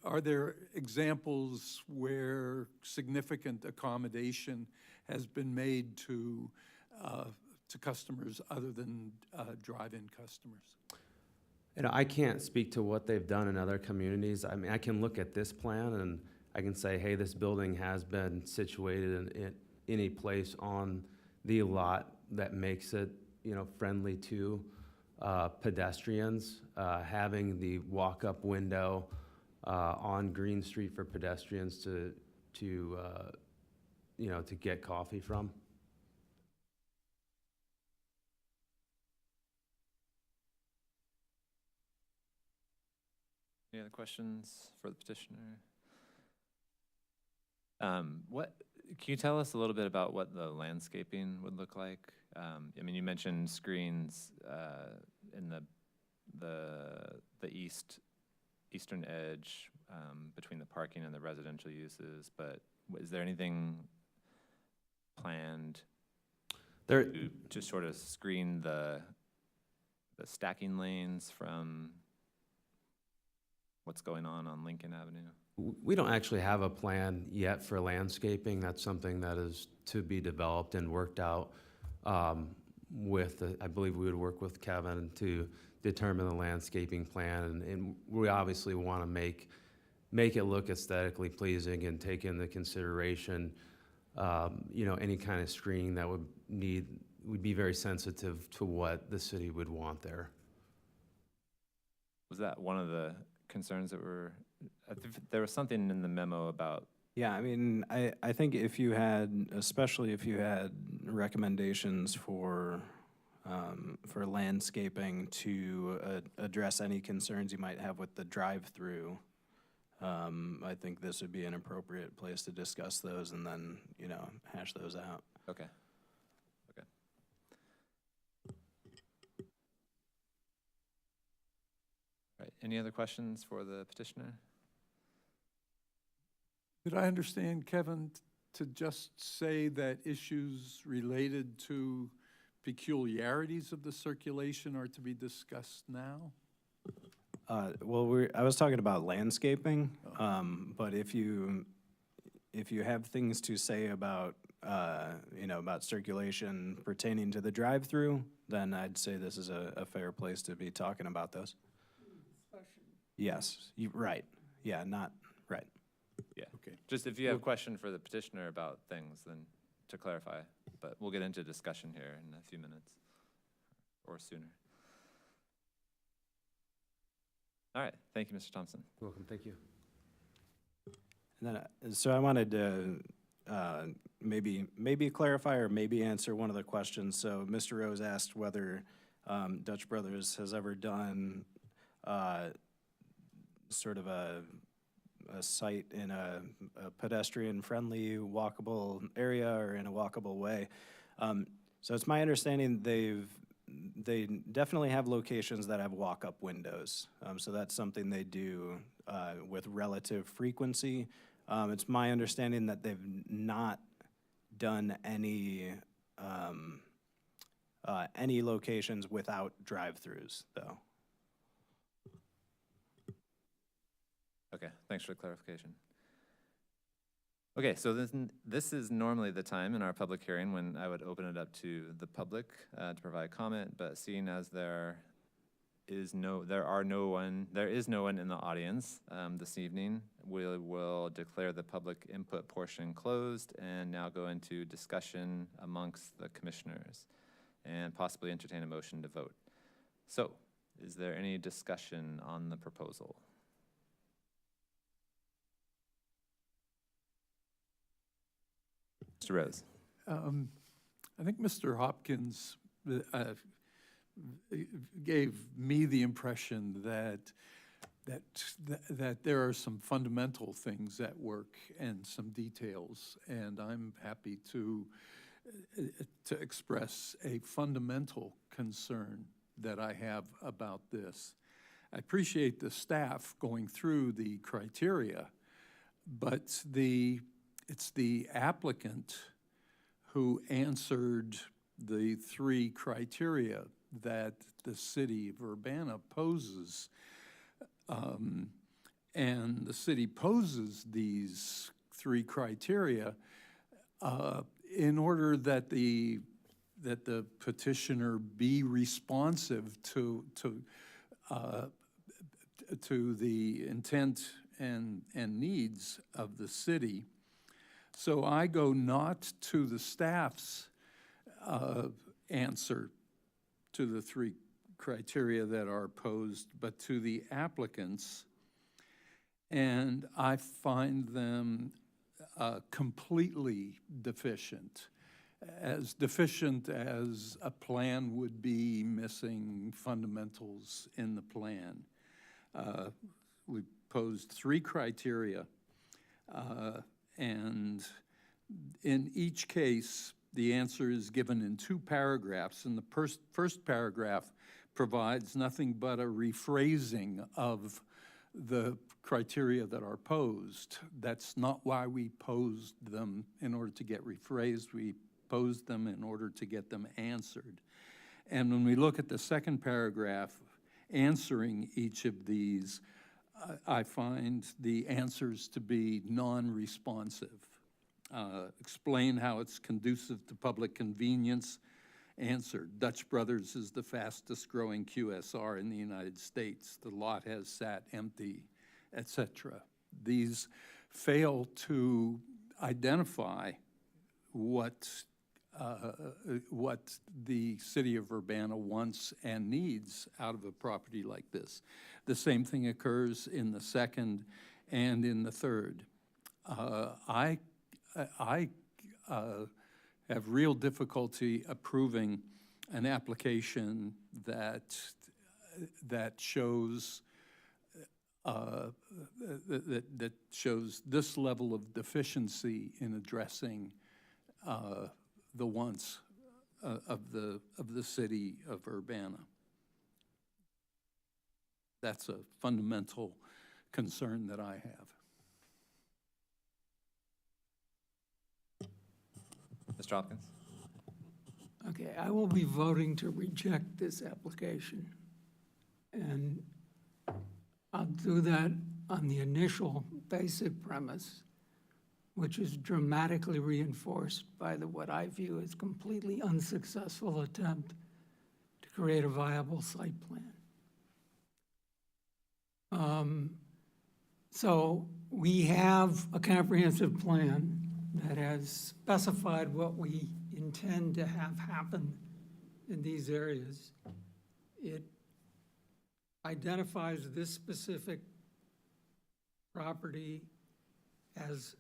Are there examples where significant accommodation has been made to customers other than drive-in customers? And I can't speak to what they've done in other communities. I mean, I can look at this plan and I can say, hey, this building has been situated in a place on the lot that makes it, friendly to pedestrians. Having the walk-up window on Green Street for pedestrians to get coffee from. Any other questions for the petitioner? Can you tell us a little bit about what the landscaping would look like? I mean, you mentioned screens in the eastern edge between the parking and the residential uses, but is there anything planned There, to sort of screen the stacking lanes from what's going on Lincoln Avenue? we don't actually have a plan yet for landscaping. That's something that is to be developed and worked out I believe we would work with Kevin to determine the landscaping plan. And we obviously want to make it look aesthetically pleasing and take into consideration, any kind of screening that would be very sensitive to what the city would want there. Was that one of the concerns that there was something in the memo about, Yeah, I mean, I think especially if you had recommendations for landscaping to address any concerns you might have with the drive-through, I think this would be an appropriate place to discuss those and then, hash those out. okay. Right, any other questions for the petitioner? Did I understand, Kevin, to just say that issues related to peculiarities of the circulation are to be discussed now? Well, I was talking about landscaping, but if you have things to say about, about circulation pertaining to the drive-through, then I'd say this is a fair place to be talking about those. Yes, right. Yeah, not, right. Yeah, Okay. just if you have a question for the petitioner about things, then to clarify, but we'll get into discussion here in a few minutes or sooner. All right, thank you, Mr. Thompson. You're welcome, thank you. And then, so I wanted to maybe clarify or maybe answer one of the questions. So Mr. Rose asked whether Dutch Brothers has ever done sort of a site in a pedestrian-friendly, walkable area or in a walkable way. So it's my understanding they definitely have locations that have walk-up windows. So that's something they do with relative frequency. It's my understanding that they've not done any locations without drive-throughs, though. Okay, thanks for the clarification. Okay, so this is normally the time in our public hearing when I would open it up to the public to provide comment, but seeing as there is no one in the audience this evening, we will declare the public input portion closed and now go into discussion amongst the commissioners and possibly entertain a motion to vote. So, is there any discussion on the proposal? Mr. Rose. I think Mr. Hopkins gave me the impression that there are some fundamental things at work and some details, and I'm happy to express a fundamental concern that I have about this. I appreciate the staff going through the criteria, but it's the applicant who answered the 3 criteria that the city of Urbana poses. And the city poses these 3 criteria in order that the petitioner be responsive to the intent and needs of the city. So I go not to the staff's answer to the 3 criteria that are posed, but to the applicants, and I find them completely deficient. As deficient as a plan would be missing fundamentals in the plan. We posed 3 criteria, and in each case, the answer is given in 2 paragraphs, and the first paragraph provides nothing but a rephrasing of the criteria that are posed. That's not why we posed them in order to get rephrased. We posed them in order to get them answered. And when we look at the second paragraph answering each of these, I find the answers to be non-responsive. Explain how it's conducive to public convenience. Answer, Dutch Brothers is the fastest growing QSR in the United States. The lot has sat empty, etc. These fail to identify what the city of Urbana wants and needs out of a property like this. The same thing occurs in the second and in the third. I have real difficulty approving an application that shows that shows this level of deficiency in addressing the wants of the city of Urbana. That's a fundamental concern that I have. Mr. Hopkins. Okay, I will be voting to reject this application. And I'll do that on the initial basic premise, which is dramatically reinforced by what I view as completely unsuccessful attempt to create a viable site plan. So we have a comprehensive plan that has specified what we intend to have happen in these areas. It identifies this specific property as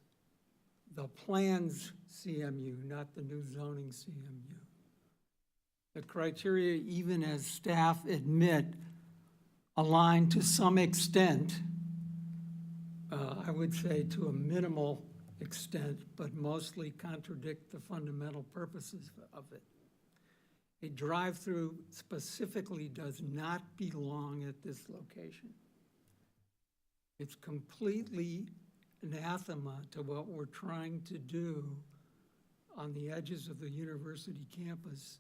the plan's CMU, not the new zoning CMU. The criteria, even as staff admit, align to some extent, I would say to a minimal extent, but mostly contradict the fundamental purposes of it. A drive-through specifically does not belong at this location. It's completely anathema to what we're trying to do on the edges of the university campus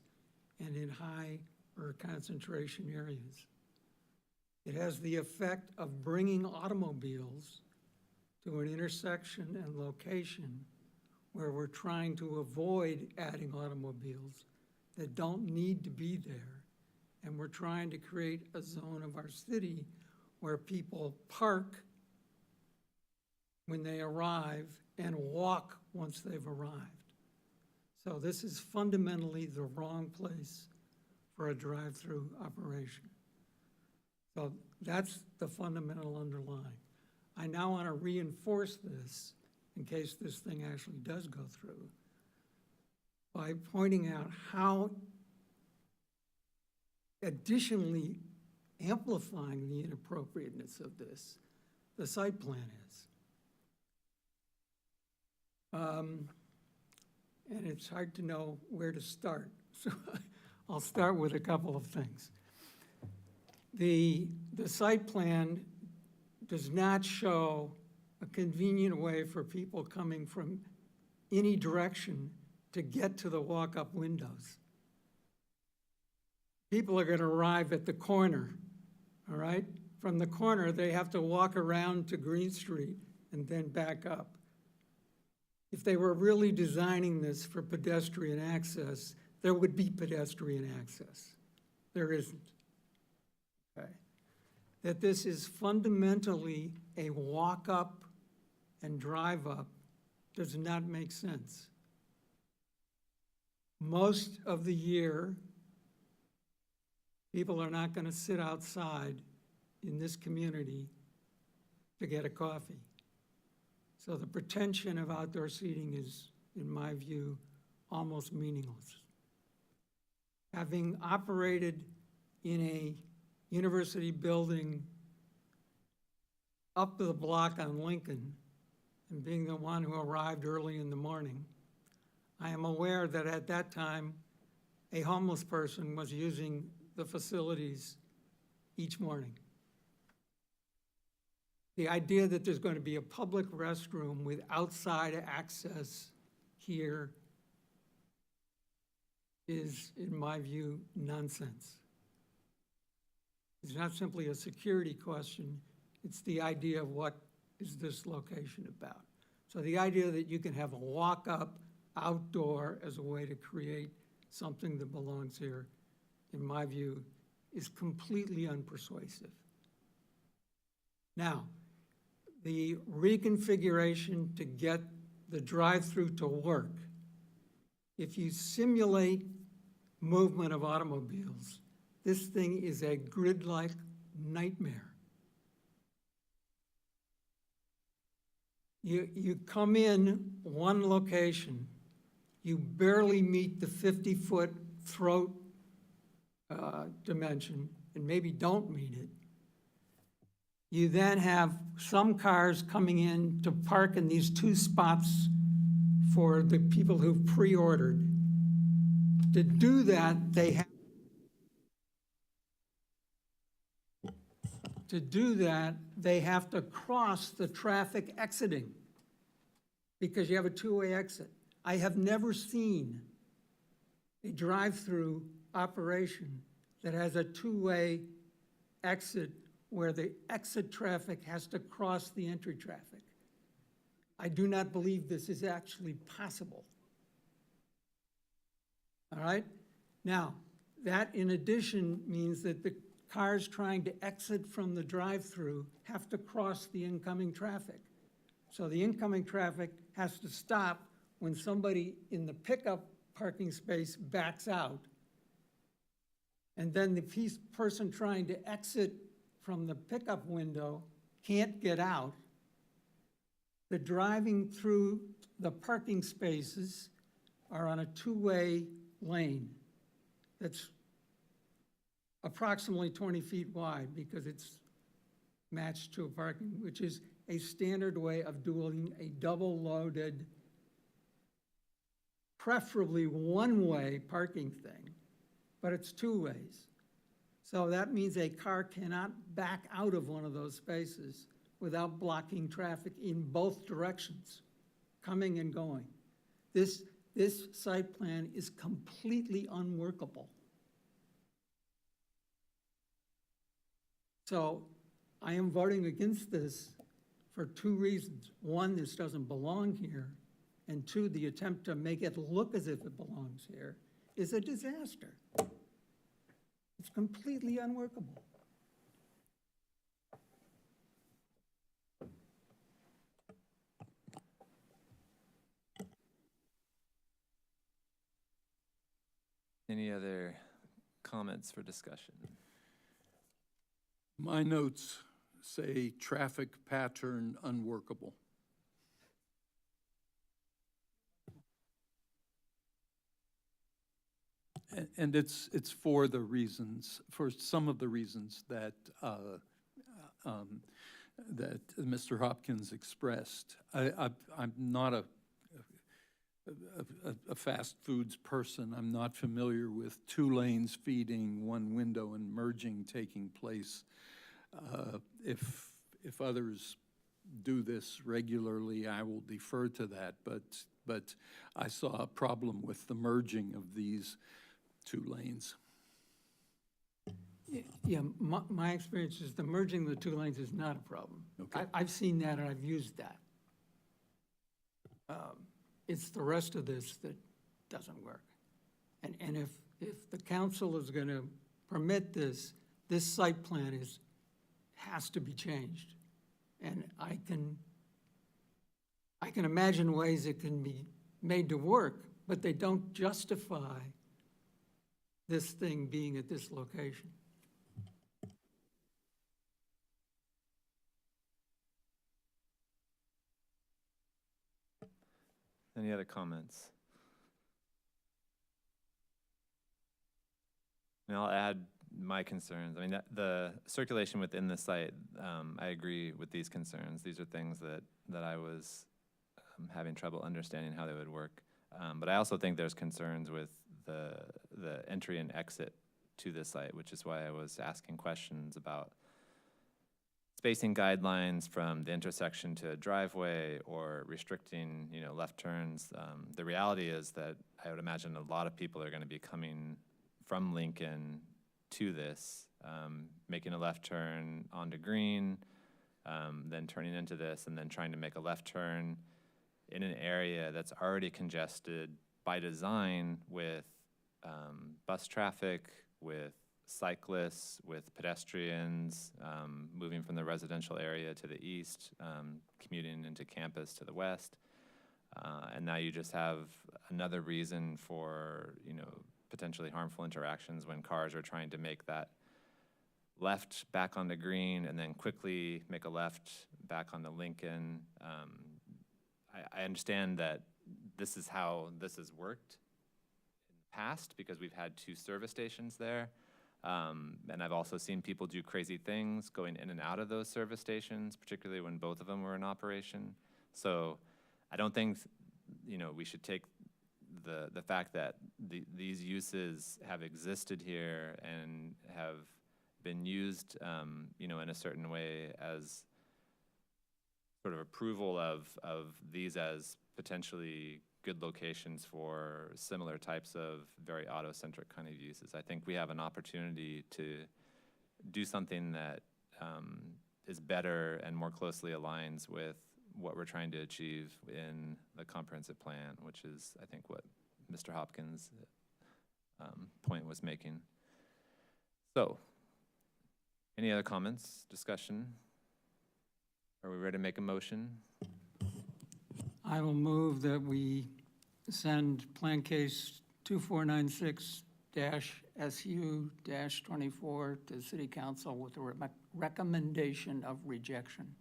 and in high or concentration areas. It has the effect of bringing automobiles to an intersection and location where we're trying to avoid adding automobiles that don't need to be there. And we're trying to create a zone of our city where people park when they arrive and walk once they've arrived. So this is fundamentally the wrong place for a drive-through operation. So that's the fundamental underlying. I now want to reinforce this in case this thing actually does go through, by pointing out how additionally amplifying the inappropriateness of this, the site plan is. And it's hard to know where to start, so I'll start with a couple of things. The site plan does not show a convenient way for people coming from any direction to get to the walk-up windows. People are gonna arrive at the corner, all right? From the corner, they have to walk around to Green Street and then back up. If they were really designing this for pedestrian access, there would be pedestrian access. There isn't. Okay? That this is fundamentally a walk-up and drive-up does not make sense. Most of the year, people are not going to sit outside in this community to get a coffee. So the pretension of outdoor seating is, in my view, almost meaningless. Having operated in a university building up the block on Lincoln, and being the one who arrived early in the morning, I am aware that at that time, a homeless person was using the facilities each morning. The idea that there's going to be a public restroom with outside access here is, in my view, nonsense. It's not simply a security question, it's the idea of what is this location about. So the idea that you can have a walk-up outdoor as a way to create something that belongs here, in my view, is completely unpersuasive. Now, the reconfiguration to get the drive-through to work, if you simulate movement of automobiles, this thing is a grid-like nightmare. You come in one location, you barely meet the 50-foot throat dimension, and maybe don't meet it. You then have some cars coming in to park in these two spots for the people who've pre-ordered. To do that, they have to cross the traffic exiting because you have a two-way exit. I have never seen a drive-through operation that has a two-way exit where the exit traffic has to cross the entry traffic. I do not believe this is actually possible. All right? Now, that in addition means that the cars trying to exit from the drive-through have to cross the incoming traffic. So the incoming traffic has to stop when somebody in the pickup parking space backs out. And then the person trying to exit from the pickup window can't get out. The driving through the parking spaces are on a two-way lane that's approximately 20 feet wide because it's matched to a parking, which is a standard way of doing a double-loaded, preferably one-way parking thing, but it's two ways. So that means a car cannot back out of one of those spaces without blocking traffic in both directions, coming and going. This site plan is completely unworkable. So I am voting against this for two reasons. One, this doesn't belong here, and two, the attempt to make it look as if it belongs here is a disaster. It's completely unworkable. Any other comments for discussion? My notes say traffic pattern unworkable. And it's for the reasons, for some of the reasons that, that Mr. Hopkins expressed. I'm not a fast foods person. I'm not familiar with 2 lanes feeding, 1 window, and merging taking place. If others do this regularly, I will defer to that, but I saw a problem with the merging of these 2 lanes. Yeah, my experience is the merging the 2 lanes is not a problem. Okay. I've seen that and I've used that. It's the rest of this that doesn't work. And if the council is going to permit this, this site plan has to be changed. And I can imagine ways it can be made to work, but they don't justify this thing being at this location. Any other comments? And I'll add my concerns. I mean, the circulation within the site, I agree with these concerns. These are things that I was having trouble understanding how they would work. But I also think there's concerns with the entry and exit to the site, which is why I was asking questions about spacing guidelines from the intersection to a driveway or restricting, left turns. The reality is that I would imagine a lot of people are going to be coming from Lincoln to this, making a left turn onto Green, then turning into this, and then trying to make a left turn in an area that's already congested by design with bus traffic, with cyclists, with pedestrians, moving from the residential area to the east, commuting into campus to the west. And now you just have another reason for, potentially harmful interactions when cars are trying to make that left back onto Green and then quickly make a left back onto Lincoln. I understand that this is how this has worked in the past because we've had 2 service stations there. And I've also seen people do crazy things going in and out of those service stations, particularly when both of them were in operation. So I don't think, we should take the fact that these uses have existed here and have been used, in a certain way as sort of approval of these as potentially good locations for similar types of very auto-centric kind of uses. I think we have an opportunity to do something that is better and more closely aligns with what we're trying to achieve in the comprehensive plan, which is, I think, what Mr. Hopkins' point was making. So, any other comments, discussion? Are we ready to make a motion? I will move that we send Plan Case 2496-SU-24 to City Council with a recommendation of rejection.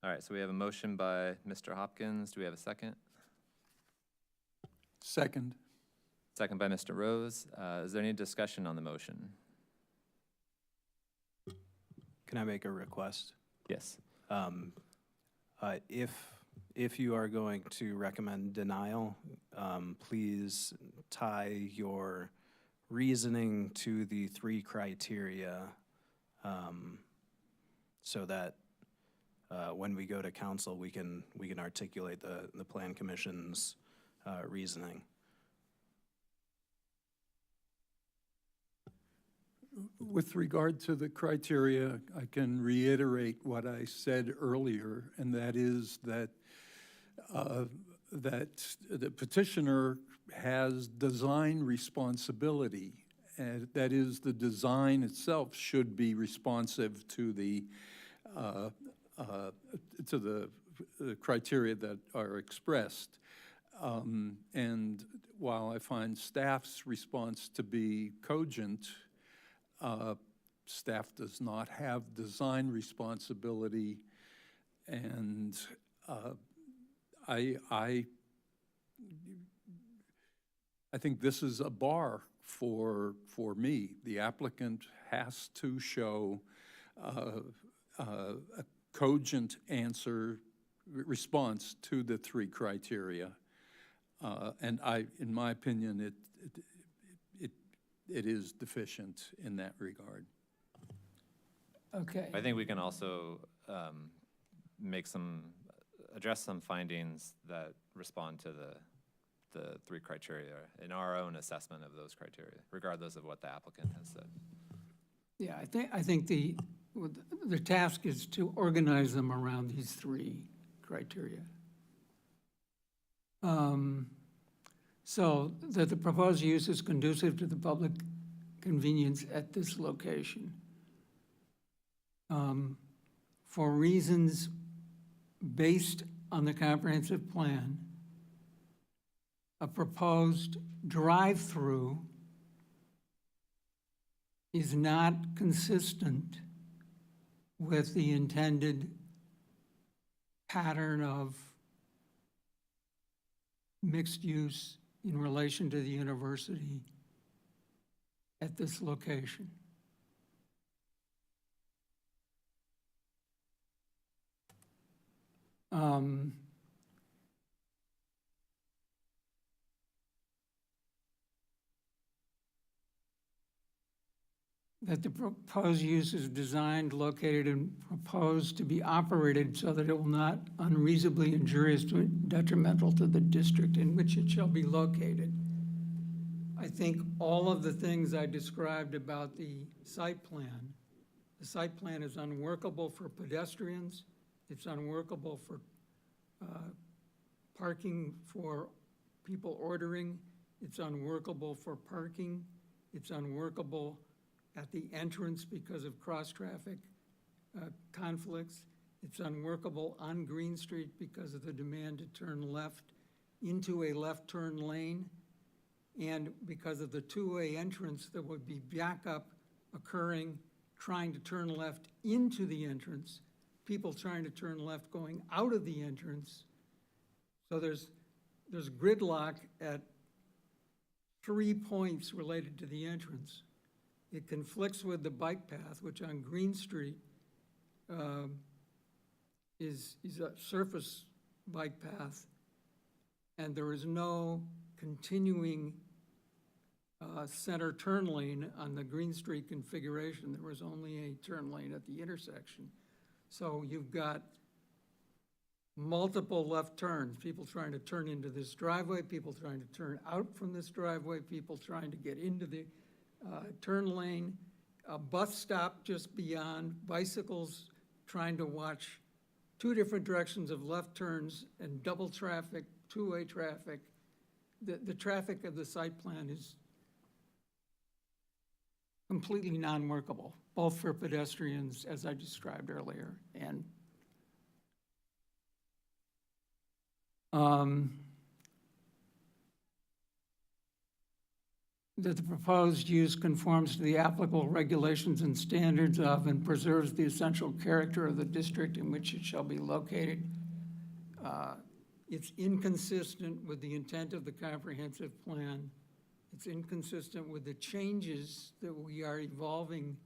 All right, so we have a motion by Mr. Hopkins. Do we have a second? Second. Second by Mr. Rose. Is there any discussion on the motion? Can I make a request? Yes. If you are going to recommend denial, please tie your reasoning to the 3 criteria, so that when we go to council, we can articulate the Plan Commission's reasoning. With regard to the criteria, I can reiterate what I said earlier, and that is that the petitioner has design responsibility, and that is the design itself should be responsive to the criteria that are expressed. And while I find staff's response to be cogent, staff does not have design responsibility, and I think this is a bar for me. The applicant has to show a cogent response to the three criteria. And in my opinion, it is deficient in that regard. Okay. I think we can also address some findings that respond to the three criteria in our own assessment of those criteria, regardless of what the applicant has said. Yeah, I think the task is to organize them around these three criteria. So that the proposed use is conducive to the public convenience at this location. For reasons based on the comprehensive plan, a proposed drive-through is not consistent with the intended pattern of mixed use in relation to the university at this location. That the proposed use is designed, located, and proposed to be operated so that it will not unreasonably injurious to detrimental to the district in which it shall be located. I think all of the things I described about the site plan is unworkable for pedestrians, it's unworkable for parking for people ordering, it's unworkable for parking, it's unworkable at the entrance because of cross-traffic conflicts. It's unworkable on Green Street because of the demand to turn left into a left turn lane, and because of the two-way entrance that would be backup occurring, trying to turn left into the entrance, people trying to turn left going out of the entrance. So there's gridlock at 3 points related to the entrance. It conflicts with the bike path, which on Green Street is a surface bike path, and there is no continuing center turn lane on the Green Street configuration. There was only a turn lane at the intersection. So you've got multiple left turns, people trying to turn into this driveway, people trying to turn out from this driveway, people trying to get into the turn lane, a bus stop just beyond, bicycles trying to watch two different directions of left turns and double traffic, two-way traffic. The traffic of the site plan is completely non-workable, both for pedestrians, as I described earlier, and that the proposed use conforms to the applicable regulations and standards of and preserves the essential character of the district in which it shall be located. It's inconsistent with the intent of the comprehensive plan. It's inconsistent with the changes that we are evolving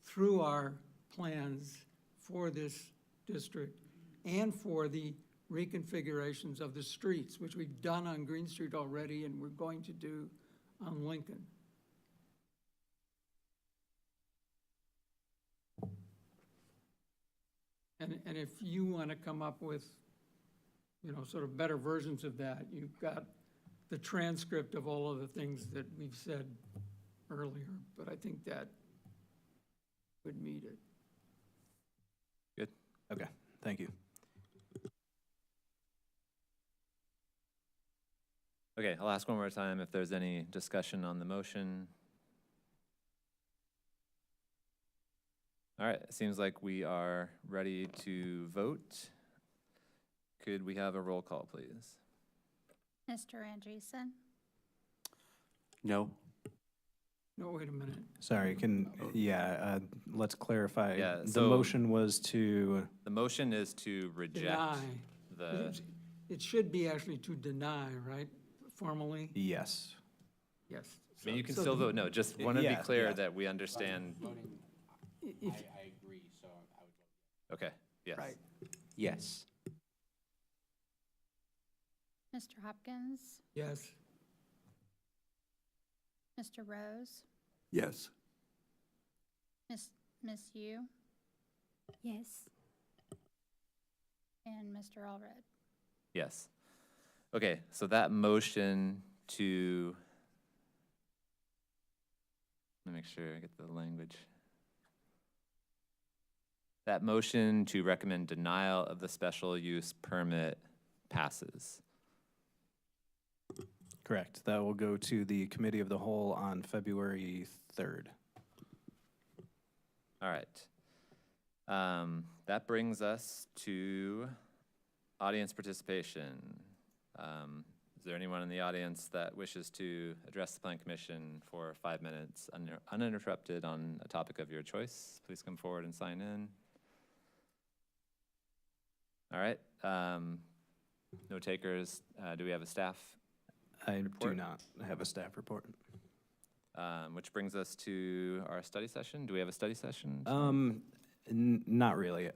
through our plans for this district and for the reconfigurations of the streets, which we've done on Green Street already and we're going to do on Lincoln. And if you want to come up with, sort of better versions of that, you've got the transcript of all of the things that we've said earlier, but I think that would meet it. Good. Okay, thank you. Okay, I'll ask one more time if there's any discussion on the motion. All right, it seems like we are ready to vote. Could we have a roll call, please? Mr. Andreessen? No. No, wait a minute. Sorry, let's clarify. Yeah, The so- motion was to, The motion is to reject Deny. the, It should be actually to deny, right, formally? yes. Yes. I mean, you can So still the- vote no, just want to be Yeah, clear yeah. that we understand. If- Okay, yes. Right. Yes. Mr. Hopkins, Yes. Mr. Rose, Yes. Miss Yu, Yes. and Mr. Allred. Yes. Okay, so that motion to, let me make sure I get the language. That motion to recommend denial of the special use permit passes. Correct. That will go to the Committee of the Whole on February 3rd. All right. That brings us to audience participation. Is there anyone in the audience that wishes to address the Plan Commission for 5 minutes uninterrupted on a topic of your choice? Please come forward and sign in. All right. No takers. Do we have a staff? I Report? do not have a staff report. Which brings us to our study session. Do we have a study session? Not really.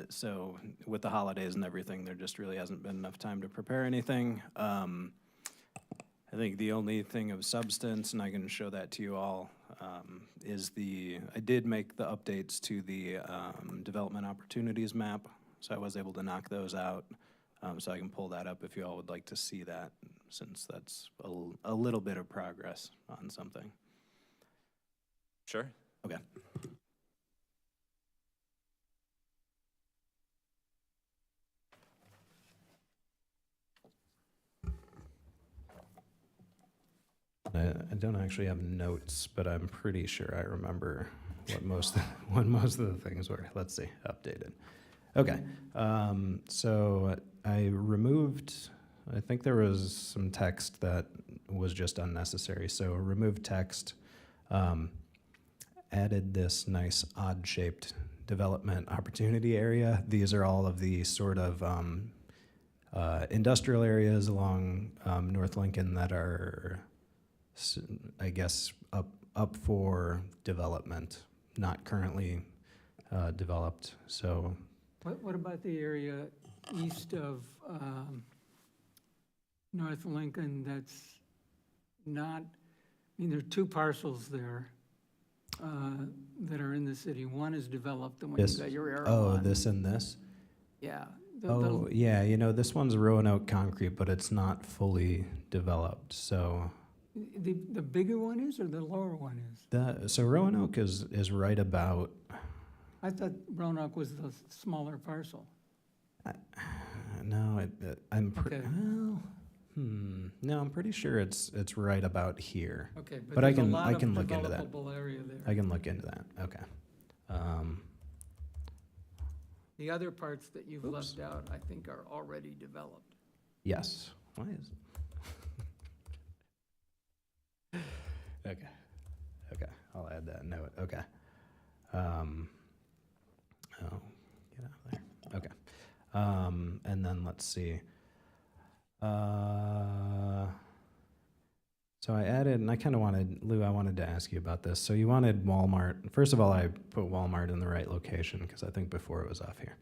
So with the holidays and everything, there just really hasn't been enough time to prepare anything. I think the only thing of substance, and I can show that to you all, is I did make the updates to the development opportunities map, so I was able to knock those out. So I can pull that up if you all would like to see that, since that's a little bit of progress on something. Sure. Okay. I don't actually have notes, but I'm pretty sure I remember what most of the things were. Let's see, updated. Okay, so I removed, I think there was some text that was just unnecessary. So removed text, added this nice odd-shaped development opportunity area. These are all of the sort of industrial areas along North Lincoln that are, I guess, up for development, not currently developed. So What about the area east of North Lincoln that's not, I mean, there are two parcels there that are in the city. One is developed, the one you this, got your arrow oh, on. this and this? Yeah. Oh, yeah, this one's Roanoke concrete, but it's not fully developed, so. The bigger one is, or the lower one is? So Roanoke is right about, I thought Roanoke was the smaller parcel. no, I'm, Okay. no, I'm pretty sure it's right about here. Okay, But but I there's a can- lot I of can look into that. developable area there. I can look into that, okay. The other parts that you've Oops. left out, I think, are already developed. Yes, why is it? Okay, I'll add that note, okay. Oh, get out of there, okay. And then let's see. So I added, and I kind of wanted, Lou, I wanted to ask you about this. So you wanted Walmart. First of all, I put Walmart in the right location because I think before it was off here.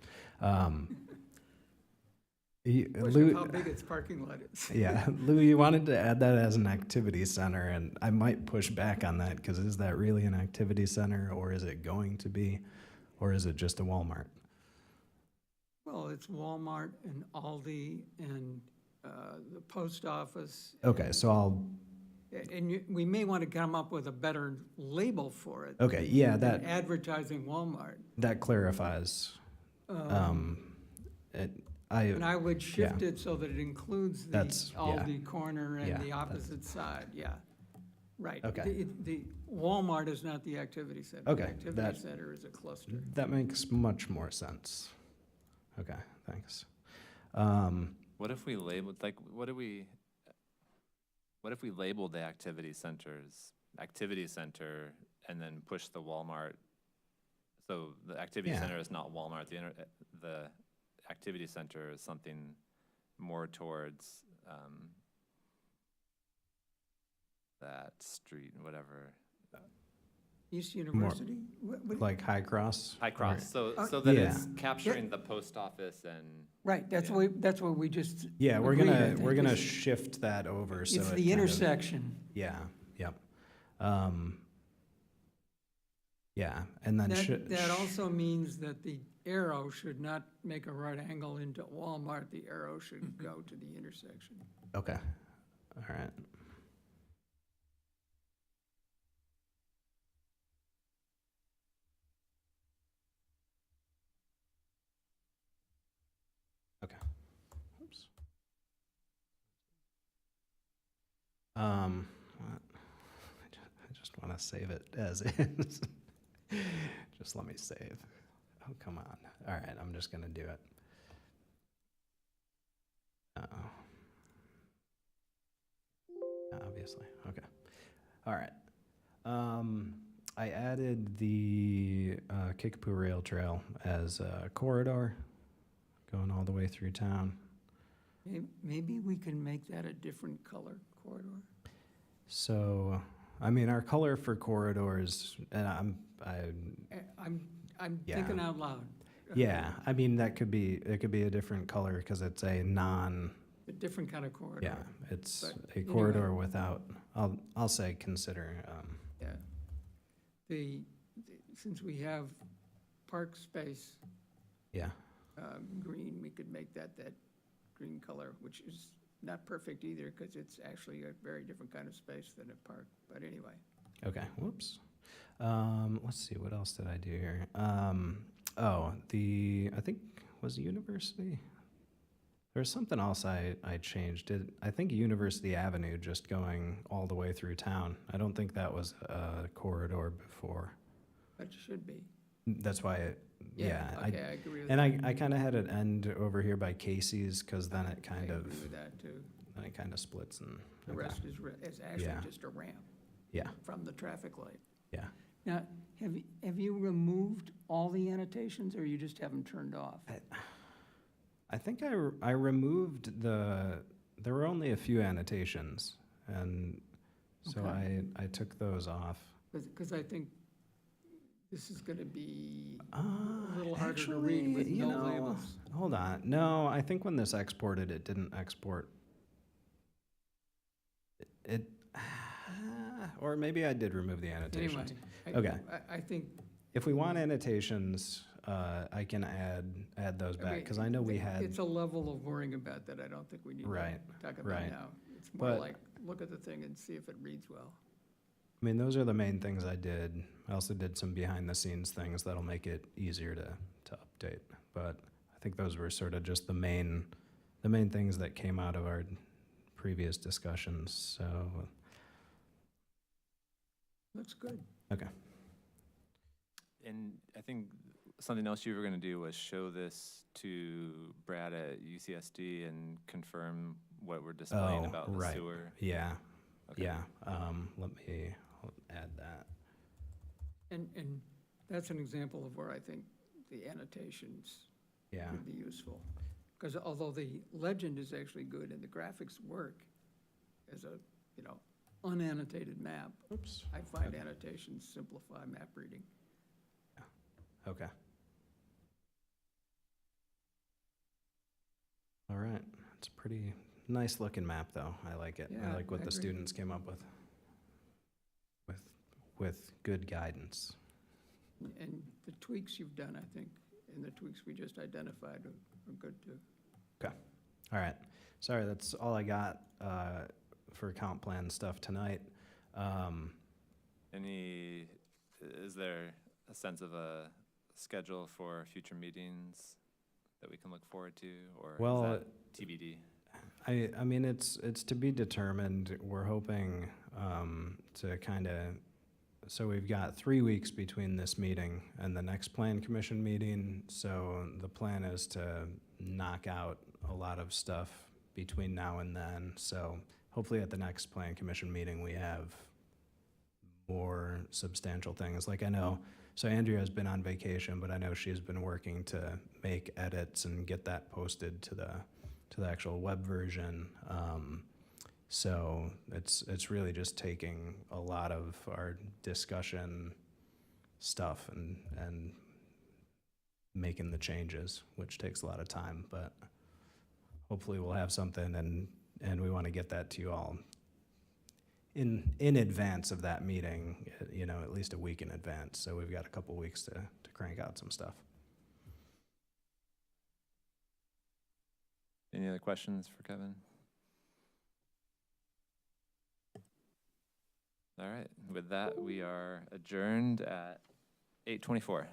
Question of Lou, how big its parking lot is. yeah, Lou, you wanted to add that as an activity center, and I might push back on that because is that really an activity center, or is it going to be, or is it just a Walmart? Well, it's Walmart and Aldi and the post office. Okay, so I'll, And we may want to come up with a better label for it. okay, yeah, than that advertising Walmart. clarifies. And I would shift it so that it includes the That's- yeah. Aldi corner Yeah, and the opposite side, yeah. Right. Okay. The Walmart is not the activity center. Okay, The activity that- center is a cluster. That makes much more sense. Okay, thanks. What if we labeled, like, what if we labeled the activity centers, activity center, and then push the Walmart? So the activity Yeah. center is not Walmart, the activity center is something more towards, that street, whatever. East University? Like High Cross? High Cross, so Oh, that yeah. it's capturing the post office and, Right, that's Yeah. what we just. Yeah, we're agreed, I gonna, think, we're gonna is- shift that over, so It's it the kind of- intersection. Yeah, yep. Yeah, and then That also means that the arrow should not make a right angle into Walmart. The arrow should go to the intersection. okay, all right. Okay. Oops. What? I just want to save it as is. Just let me save. Oh, come on. All right, I'm just gonna do it. Uh-oh. Obviously, okay. All right. I added the Kickapoo Rail Trail as a corridor going all the way through town. Maybe we can make that a different color corridor. So, I mean, our color for corridors, and I'm Yeah. thinking out loud. yeah, I mean, it could be a different color because it's a A different kind of corridor. yeah, it's But a anyway. corridor without, I'll say consider, Yeah. Since we have park space yeah, green, we could make that green color, which is not perfect either, because it's actually a very different kind of space than a park, but anyway. okay, whoops. Let's see, what else did I do here? I think, was University? There was something else I changed. I think University Avenue just going all the way through town. I don't think that was a corridor before. But it should be. That's why yeah. Okay, I agree with And that. I kind of had it end over here by Casey's, because then it I kind agree of, with that, too. then it kind of splits and, The okay. rest is actually Yeah. just a ramp Yeah, from the traffic light. yeah. Now, have you removed all the annotations, or you just have them turned off? I think I removed there were only a few annotations, and so Okay. I took those off. Because I think this is going to be A a little harder to read with no labels. Hold on. No, I think when this exported, it didn't export. It, or maybe I did remove the Anyway, annotations. Okay. I think. If we want annotations, I can add those back, because I know we had, It's a level of worrying about that I don't think we need to Right, talk about right. now. It's more But- like, look at the thing and see if it reads well. I mean, those are the main things I did. I also did some behind-the-scenes things that'll make it easier to update. But I think those were sort of just the main things that came out of our previous discussions, so, Looks good. okay. and I think something else you were gonna do was show this to Brad at UCSD and confirm what we're displaying Oh, about the right. sewer. Yeah, Okay. yeah. I'll add that. And that's an example of where I think the annotations Yeah, would be useful. Because although the legend is actually good and the graphics work as a, unannotated map, oops, I find annotations simplify map reading. okay. All right, it's a pretty nice-looking map, though. I like it. Yeah, I like what I the agree. students came up with good guidance. And the tweaks you've done, I think, and the tweaks we just identified are good too. All right. Sorry, that's all I got for comp plan stuff tonight. Is there a sense of a schedule for future meetings that we can look forward to, or Well, is that TBD? I mean, it's to be determined. We're hoping to kind of, so we've got 3 weeks between this meeting and the next plan commission meeting. So the plan is to knock out a lot of stuff between now and then. So hopefully at the next plan commission meeting, we have more substantial things. Like I know, so Andrea has been on vacation, but I know she's been working to make edits and get that posted to the actual web version. So it's really just taking a lot of our discussion stuff and making the changes, which takes a lot of time, but hopefully we'll have something, and we want to get that to you all in advance of that meeting, you know, at least a week in advance. So we've got a couple weeks to crank out some stuff. Any other questions for Kevin? All right, with that, we are adjourned at 8:24.